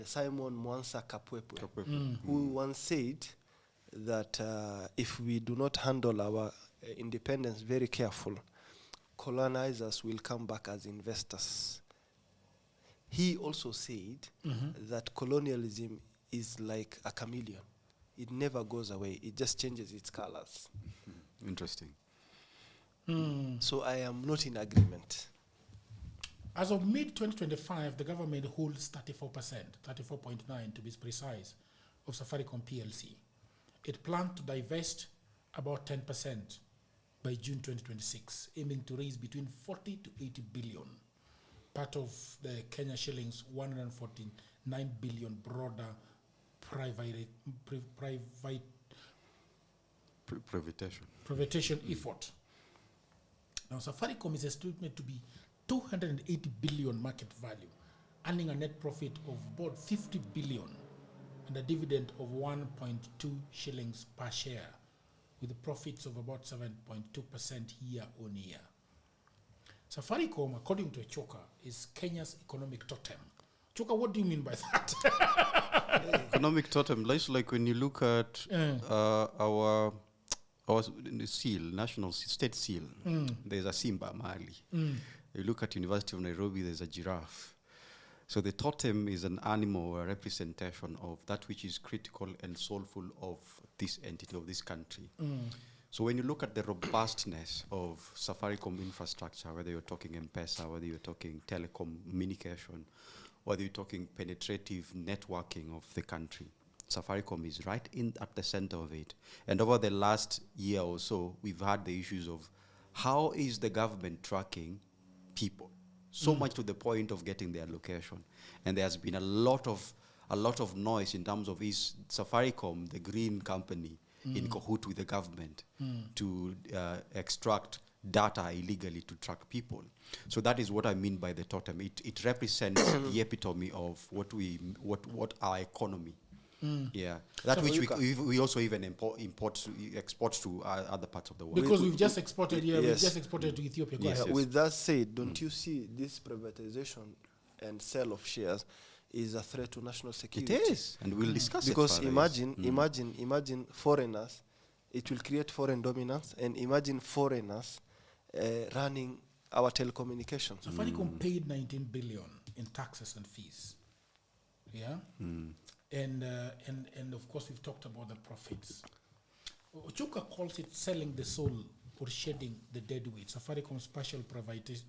Simon Mwansa Kapwepwe, who once said that if we do not handle our independence very careful, colonizers will come back as investors. He also said that colonialism is like a chameleon. It never goes away. It just changes its colors. Interesting. So I am not in agreement. As of mid-2025, the government holds 34%, 34.9% to be precise, of Safaricom PLC. It planned to divest about 10% by June 2026, aiming to raise between 40 to 80 billion, part of the Kenya shillings 149 billion broader privatization effort. Now, Safaricom is estimated to be 280 billion market value, earning a net profit of about 50 billion and a dividend of 1.2 shillings per share, with profits of about 7.2% year on year. Safaricom, according to Choka, is Kenya's economic totem. Choka, what do you mean by that? Economic totem, like when you look at our seal, national state seal, there's a Simba Mali. You look at University of Nairobi, there's a giraffe. So the totem is an animal, a representation of that which is critical and soulful of this entity, of this country. So when you look at the robustness of Safaricom infrastructure, whether you're talking Mpesa, whether you're talking telecom communication, whether you're talking penetrative networking of the country, Safaricom is right in at the center of it. And over the last year or so, we've had the issues of how is the government tracking people, so much to the point of getting their location. And there's been a lot of noise in terms of is Safaricom, the green company, in cahoot with the government to extract data illegally to track people. So that is what I mean by the totem. It represents the epitome of what our economy. Yeah, that So which we also even export to other parts of the world. Because we've just exported here, we've Yes. just exported to Ethiopia. Go Yes, ahead. yes. With that said, don't you see this privatization and sale of shares is a threat to national security? It is, and we'll discuss Because it further. imagine foreigners, it will create foreign dominance, and imagine foreigners running our telecommunications. Safaricom paid 19 billion in taxes and fees. Yeah? And of course, we've talked about the profits. Ochuka calls it selling the soul or shedding the dead weight. Safaricom partial privatization.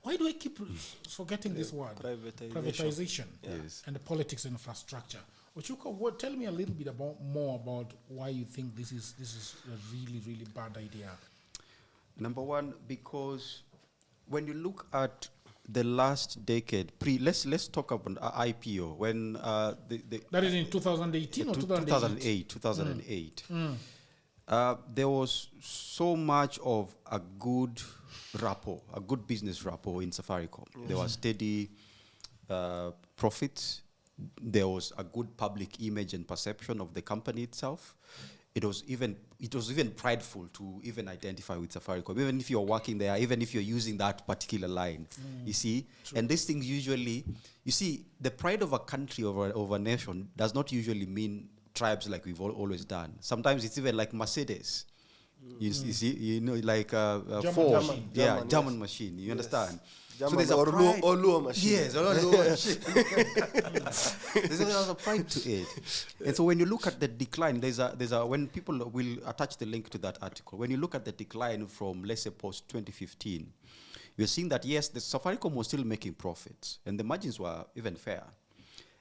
Why do I keep forgetting this word? Privatization. Yes. And the politics and infrastructure. Ochuka, tell me a little bit more about why you think this is a really, really bad idea. Number one, because when you look at the last decade, let's talk about IPO when That is in 2018 or 2008? 2008. There was so much of a good rapport, a good business rapport in Safaricom. There was steady profits. There was a good public image and perception of the company itself. It was even prideful to even identify with Safaricom, even if you're working there, even if you're using that particular line. You see, and these things usually, you see, the pride of a country over a nation does not usually mean tribes like we've always done. Sometimes it's even like Mercedes. You see, like Ford, German machine. You understand? German so there's a pride. Luo machine. Yes, Luo machine. There's a pride to it. And so when you look at the decline, there's a when people will attach the link to that article. When you look at the decline from, let's say, post 2015, you're seeing that yes, the Safaricom was still making profits, and the margins were even fair.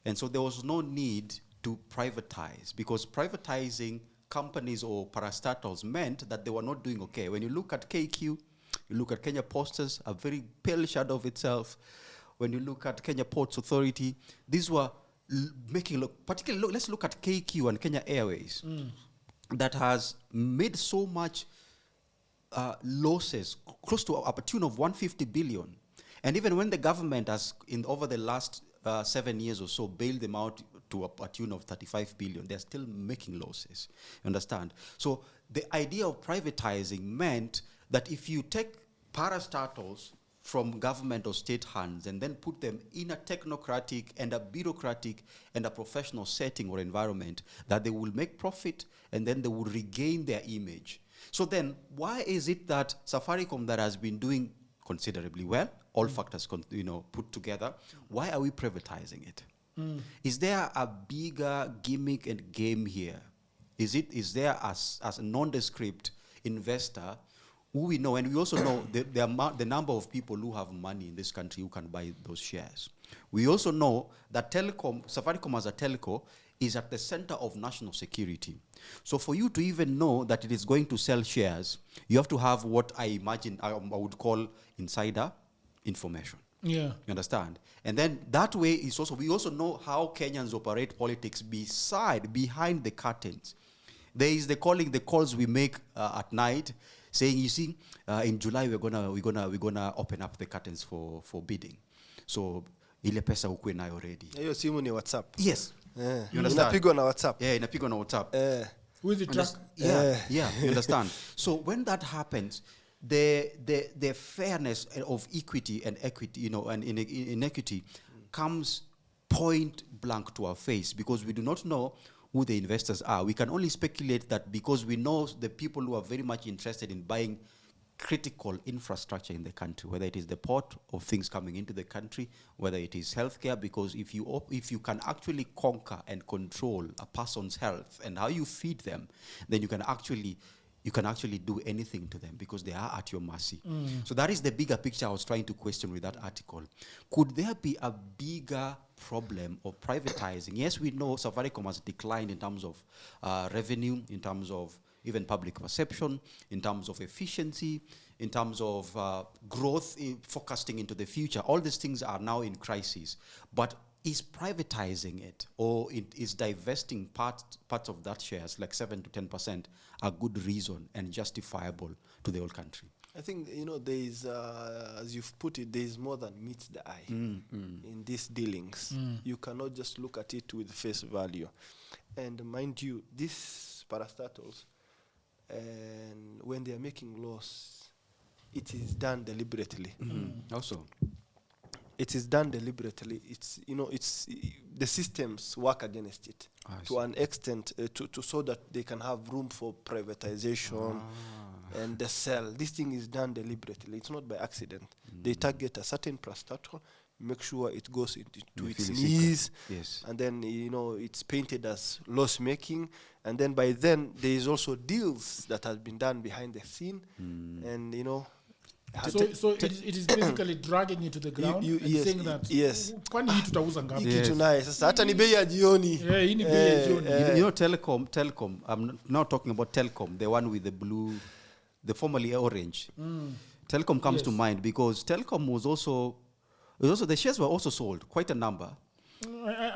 And so there was no need to privatize, because privatizing companies or parastatals meant that they were not doing okay. When you look at KQ, you look at Kenya Posters, a very pale shadow of itself. When you look at Kenya Ports Authority, these were making particularly, let's look at KQ and Kenya Airways, that has made so much losses, close to a tune of 150 billion. And even when the government has, over the last 7 years or so, bailed them out to a tune of 35 billion, they're still making losses. You understand? So the idea of privatizing meant that if you take parastatals from government or state hands and then put them in a technocratic and a bureaucratic and a professional setting or environment, that they will make profit and then they will regain their image. So then, why is it that Safaricom, that has been doing considerably well, all factors put together, why are we privatizing it? Is there a bigger gimmick and game here? Is there as a nondescript investor who we know, and we also know the number of people who have money in this country who can buy those shares. We also know that Safaricom as a telco is at the center of national security. So for you to even know that it is going to sell shares, you have to have what I imagine I would call insider information. Yeah. You understand? And then that way is also, we also know how Kenyans operate politics behind the curtains. There is the calls we make at night, saying, you see, in July we're gonna open up the curtains for bidding. So ile pesa ukwe nayo already. Hiyo simu ni WhatsApp. Yes. You understand? Inapigwa na WhatsApp. Yeah, inapigwa na WhatsApp. Who is the track? Yeah, you understand? So when that happens, the fairness of equity and equity, and inequity comes point blank to our face, because we do not know who the investors are. We can only speculate that because we know the people who are very much interested in buying critical infrastructure in the country, whether it is the port of things coming into the country, whether it is healthcare, because if you can actually conquer and control a person's health and how you feed them, then you can actually you can actually do anything to them because they are at your mercy. So that is the bigger picture I was trying to question with that article. Could there be a bigger problem of privatizing? Yes, we know Safaricom has declined in terms of revenue, in terms of even public perception, in terms of efficiency, in terms of growth, forecasting into the future. All these things are now in crisis. But is privatizing it, or is divesting parts of that shares, like 7 to 10%, a good reason and justifiable to the whole country? I think, there is, as you've put it, there is more than meets the eye in these dealings. You cannot just look at it with face value. And mind you, these parastatals, and when they are making laws, it is done deliberately. Also, it is done deliberately. It's the systems work against it to an extent, to so that they can have room for privatization and the sell. This thing is done deliberately. It's not by accident. They target a certain parastatal, make sure it goes into its knees, and then it's painted as loss making, and then by then there is also deals that have been done behind the scene, and So it is basically dragging you to the ground and saying that kwani hii tutauza ngapi? Kitu naye sasa hata ni bei ya jioni. Hii ni bei ya jioni. Telecom, I'm now talking about Telecom, the one with the blue, the formerly orange. Telecom comes to mind because Telecom was also the shares were also sold, quite a number.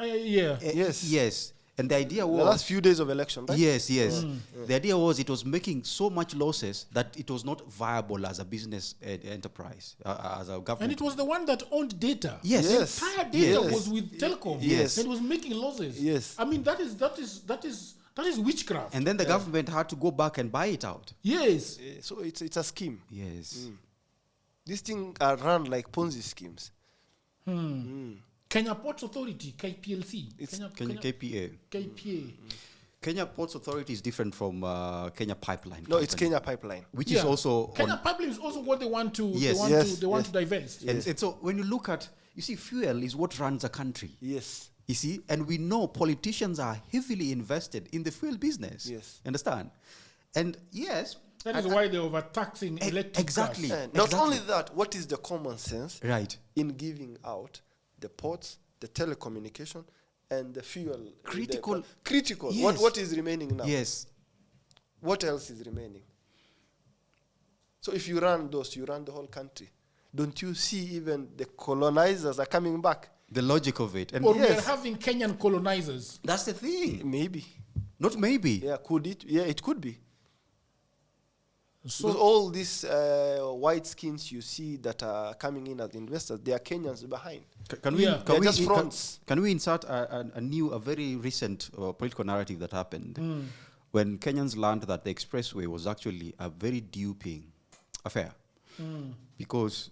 Yes. And the idea was... The last few days of election, right? Yes. The idea was it was making so much losses that it was not viable as a business enterprise, as a government. And it was the one that owned data. Yes. The entire data was with Telecom. Yes. It was making losses. Yes. I mean, that is witchcraft. And then the government had to go back and buy it out. Yes. So it's a scheme. Yes. These things are run like Ponzi schemes. Kenya Ports Authority, KPLC. KPA. Kenya Ports Authority is different from Kenya Pipeline. No, it's Kenya Pipeline, which is also Kenya Pipeline is also what they want to. They want to divest. And so when you look at, fuel is what runs a country. Yes. You see, and we know politicians are heavily invested in the fuel business. Yes. Understand? And yes. That is why they're overtaxing electric exactly. cars. Not only that, what is the common sense in giving out the ports, the telecommunication, and the fuel? Critical. Yes. What is remaining now? Yes. What else is remaining? So if you run those, you run the whole country. Don't you see even the colonizers are coming back? The logic of it. And or we are having Kenyan colonizers. That's the thing. Maybe. Not maybe. Yeah, could it? Yeah, it could be. So because all these white skins you see that are coming in as investors, they are Kenyans behind. Can we insert a very recent political narrative that happened when Kenyans learned that the expressway was actually a very duping affair? Because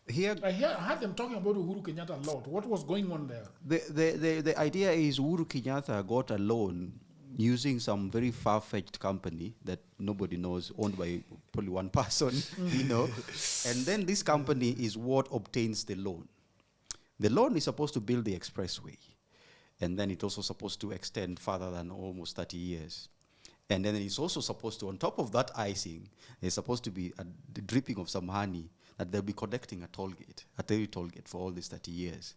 here I heard them talking about Uhuru Kenyatta a lot. What was going on there? The idea is Uhuru Kenyatta got a loan using some very far-fetched company that nobody knows, owned by probably one person, and then this company is what obtains the loan. The loan is supposed to build the expressway, and then it's also supposed to extend further than almost 30 years. And then it's also supposed to, on top of that icing, there's supposed to be the dripping of some honey that they'll be collecting a toll gate for all these 30 years.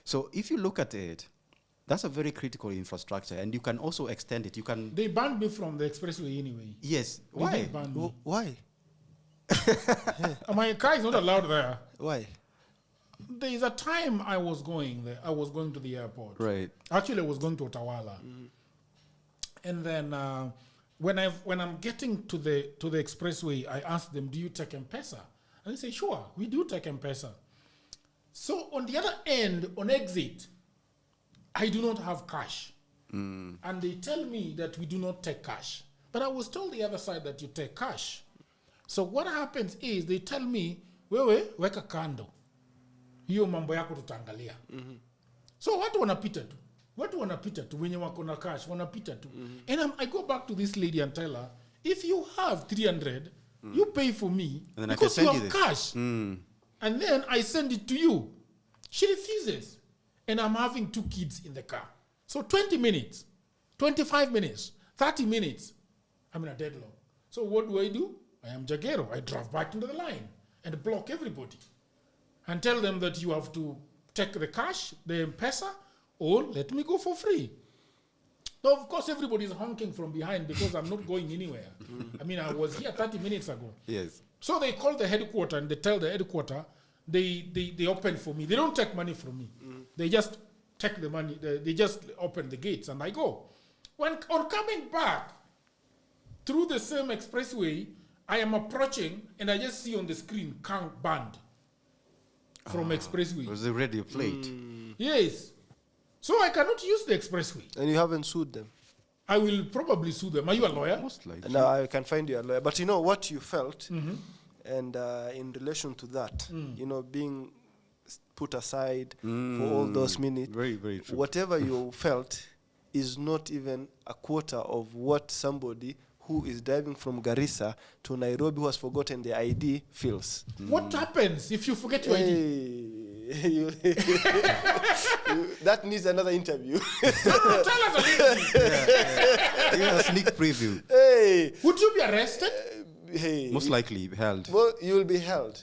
So if you look at it, that's a very critical infrastructure, and you can also extend it. They banned me from the expressway anyway. Yes. Why? Why? My car is not allowed there. Why? There is a time I was going there. I was going to the airport. Right. Actually, I was going to Otawala. And then when I'm getting to the expressway, I asked them, "Do you take Mpesa?" And they say, "Sure, we do take Mpesa." So on the other end, on exit, I do not have cash. And they tell me that we do not take cash. But I was told the other side that you take cash. So what happens is they tell me, wewe weka kando. Hiyo mambo yako tutaangalia. So watu wanapita tu wenye wako na cash wanapita tu. And I go back to this lady and tell her, if you have 300, you pay for me because you have cash. And then I send it to you. She refuses. And I'm having 2 kids in the car. So 20 minutes, 25 minutes, 30 minutes. I'm in a deadlock. So what do? I am Jagero. I draft back into the line and block everybody and tell them that you have to take the cash, the Mpesa, or let me go for free. Now, of course, everybody is honking from behind because I'm not going anywhere. I mean, I was here 30 minutes ago. Yes. So they call the headquarter and they tell the headquarter, they open for me. They don't take money from me. They just take the money. They just open the gates and I go. On coming back through the same expressway, I am approaching and I just see on the screen Kang banned from expressway. Was the radio plate? Yes. So I cannot use the expressway. And you haven't sued them? I will probably sue them. Are you a lawyer? Most likely. No, I can find you a lawyer. But you know what you felt, and in relation to that, you know, being put aside for all those minutes, Very, very true. whatever you felt is not even a quarter of what somebody who is driving from Garissa to Nairobi who has forgotten their ID feels. What happens if you forget your ID? That needs another interview. No, tell us a little bit. Even a sneak preview. Hey, Would you be arrested? hey. Most likely held. Well, you will be held.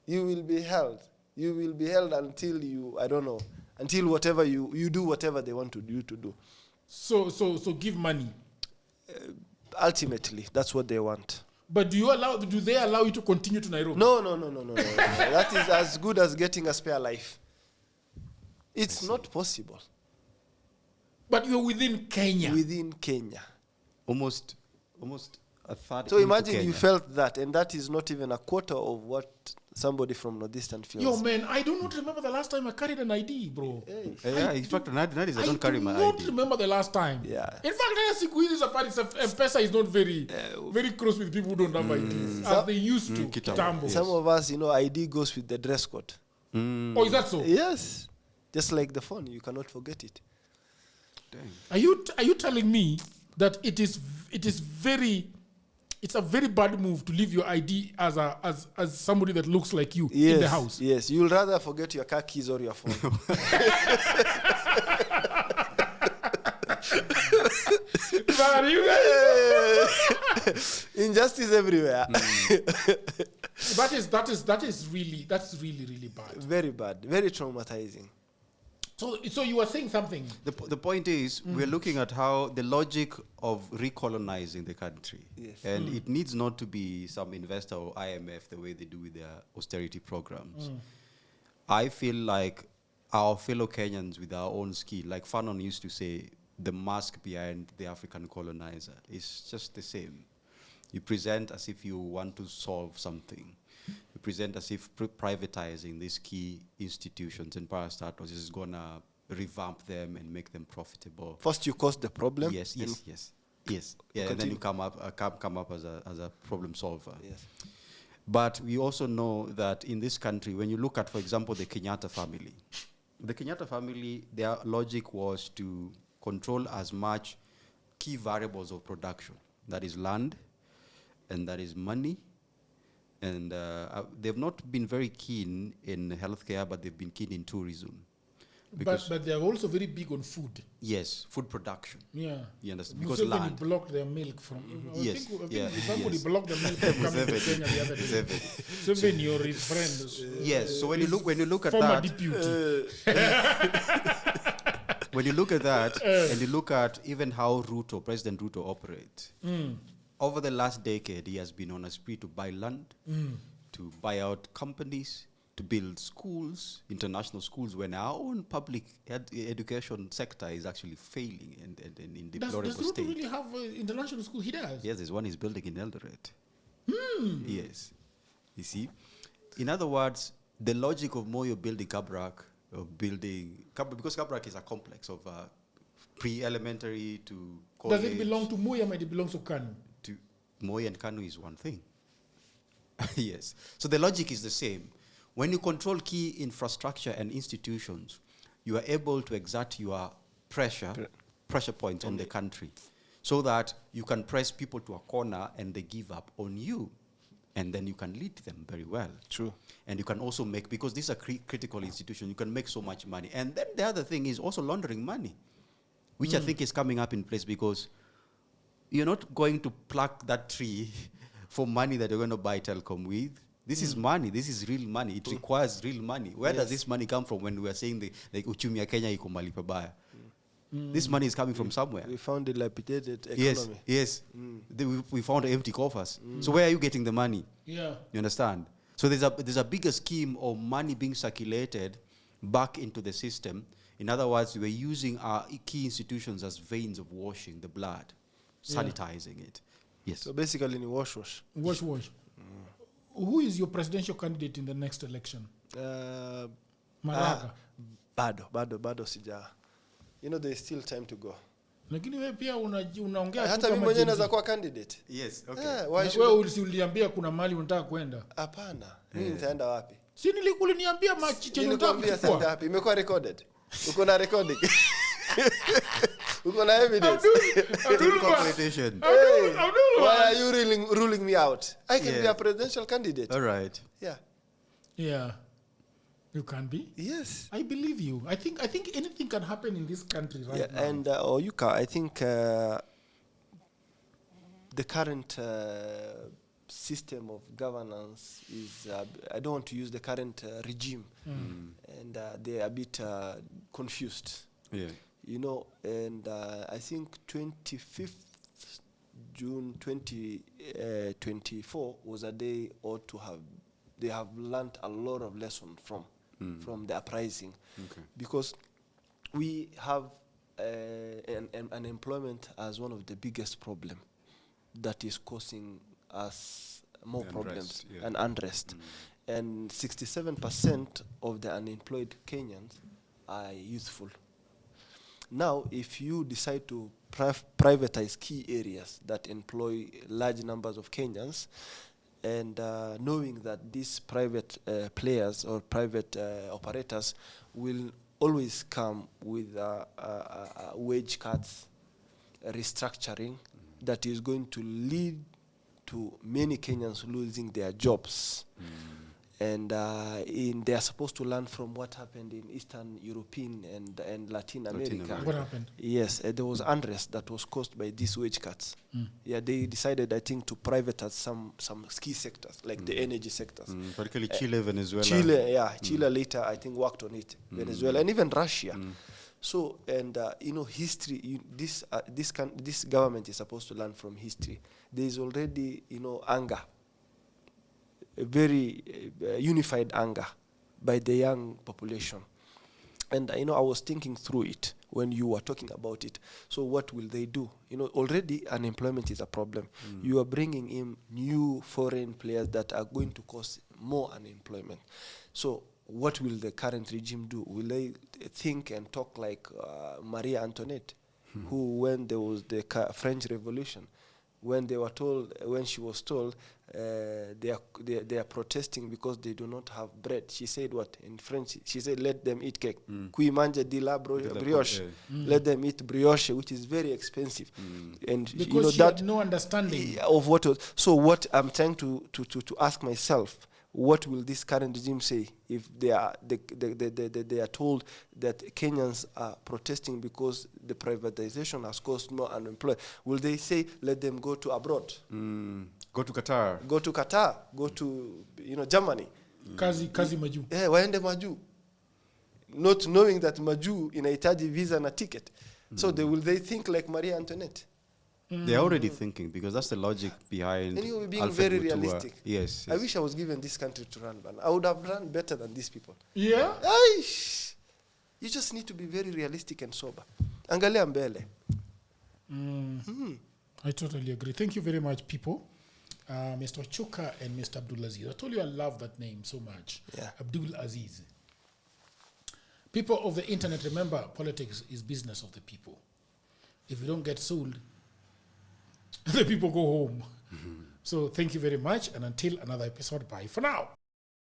You will be held. You will be held until you, I don't know, until whatever you do whatever they want you to do. So give money. Ultimately, that's what they want. But do they allow you to continue to Nairobi? No. That is as good as getting a spare life. It's not possible. But you're within Kenya. Within Kenya. Almost a third. So into imagine you Kenya. felt that, and that is not even a quarter of what somebody from Northeastern feels. Yo, man, I do not remember the last time I carried an ID, bro. Yeah, in fact, nowadays I don't carry my I do not ID. remember the last time. Yeah. In fact, Mpesa is not very close with people who don't have IDs as they used to. Kitambo. Kitambo. Yes. Some of us, you know, ID goes with the dress code. Oh, is that so? Yes. Just like the phone, you cannot forget it. Dang. Are you telling me that it's a very bad move to leave your ID as somebody that looks like you in the house? Yes, you'll rather forget your car keys or your phone. Man, you guys- Injustice everywhere. that's really bad. Very bad. Very traumatizing. So you were saying something. The point is, we're looking at how the logic of recolonizing the country, Yes. and it needs not to be some investor or IMF the way they do with their austerity programs. I feel like our fellow Kenyans with our own skill, like Fanon used to say, the mask behind the African colonizer is just the same. You present as if you want to solve something. You present as if privatizing these key institutions and parastatals is going to revamp them and make them profitable. First, you cause the problem. Yes. Yeah, and then you come up as a problem solver. Yes. But we also know that in this country, when you look at, for example, the Kenyatta family, their logic was to control as much key variables of production. That is land, and that is money. And they've not been very keen in healthcare, but they've been keen in tourism. But they're also very big on food. Yes, food production. Yeah. You understand? Because Museveni land. blocked their milk from. Yes, I think yeah, somebody yes. blocked the milk from coming to Kenya the other day. Museveni or his friend. Yes. So when you look at former that, deputy. when you look at that, and you look at even how President Ruto operates, over the last decade, he has been on a spree to buy land, to buy out companies, to build schools, international schools, when our own public education sector is actually failing and in deplorable Does Ruto state. really have an international school? He does. Yes, there's one he's building in Eldoret. Yes. You see? In other words, the logic of Moyo building Kabrak, because Kabrak is a complex of pre-elementary to college. Does it belong to Moya or it belongs to Kanu? To Moy and Kanu is one thing. Yes. So the logic is the same. When you control key infrastructure and institutions, you are able to exert your pressure points on the country so that you can press people to a corner and they give up on you. And then you can lead them very well. True. And you can also make, because these are critical institutions, you can make so much money. And then the other thing is also laundering money, which I think is coming up in place because you're not going to pluck that tree for money that you're going to buy telecom with. This is money. This is real money. It requires real money. Where does this money come from when we are saying the uchumi ya Kenya iko mahali pabaya? This money is coming from somewhere. We found dilapidated economy. Yes. We found empty coffers. So where are you getting the money? Yeah. You understand? So there's a bigger scheme of money being circulated back into the system. In other words, we're using our key institutions as veins of washing the blood, sanitizing it. Yes. So basically, wash. Wash. Who is your presidential candidate in the next election? Maraga. Bado sija. There's still time to go. Lakini wewe pia unaongea hata mimi mwenyewe naweza kuwa candidate. Yes, okay. Wewe uliambia kuna mali unataka kwenda. Hapana. Mimi nitaenda wapi? Si nilikuliniambia machiche unataka kuchukua. Wapi? Imekuwa recorded. Uko na recording. Uko na evidence. Competition. Why are you ruling me out? I can be a presidential candidate. All right. Yeah. You can be? Yes. I believe you. I think anything can happen in this country right now. And I think the current system of governance is, I don't want to use the current regime, and they're a bit confused. Yeah. And I think 25th June 2024 was a day they have learned a lot of lessons from the uprising. Okay. Because we have unemployment as one of the biggest problems that is causing us more problems and unrest. And 67% of the unemployed Kenyans are youthful. Now, if you decide to privatize key areas that employ large numbers of Kenyans, and knowing that these private players or private operators will always come with wage cuts, restructuring, that is going to lead to many Kenyans losing their jobs. And they are supposed to learn from what happened in Eastern European and Latin America. What happened? Yes, there was unrest that was caused by these wage cuts. Yeah, they decided, I think, to privatize some key sectors, like the energy sectors. Particularly Chile, Venezuela. Chile later, I think, worked on it. Venezuela, and even Russia. So, and history. This government is supposed to learn from history. There is already, anger. A very unified anger by the young population. And I was thinking through it when you were talking about it. So what will they do? Already unemployment is a problem. You are bringing in new foreign players that are going to cause more unemployment. So what will the current regime do? Will they think and talk like Marie Antoinette, who, when there was the French Revolution, when she was told they are protesting because they do not have bread, she said what in French? She said, "Let them eat cake. Qui mange de la brioche." Let them eat brioche, which is very expensive. And because she had no understanding of what was. So what I'm trying to ask myself, what will this current regime say if they are told that Kenyans are protesting because the privatization has caused more unemployment? Will they say, let them go to abroad? Go to Qatar. Go to Germany. Kazi maju. Waende maju. Not knowing that maju inahitaji visa na ticket. So will they think like Marie Antoinette? They're already thinking, because that's the logic behind. And you were being Alfred very Mutua. realistic. Yes. I wish I was given this country to run, man. I would have run better than these people. Yeah? You just need to be very realistic and sober. Angalia mbele. I totally agree. Thank you very much, people. Mr. Chuka and Mr. Abdul Aziz. I told you I love that name so much. Yeah. Abdul Aziz. People of the internet, remember, politics is business of the people. If you don't get sold, the people go home. So thank you very much, and until another episode, bye for now.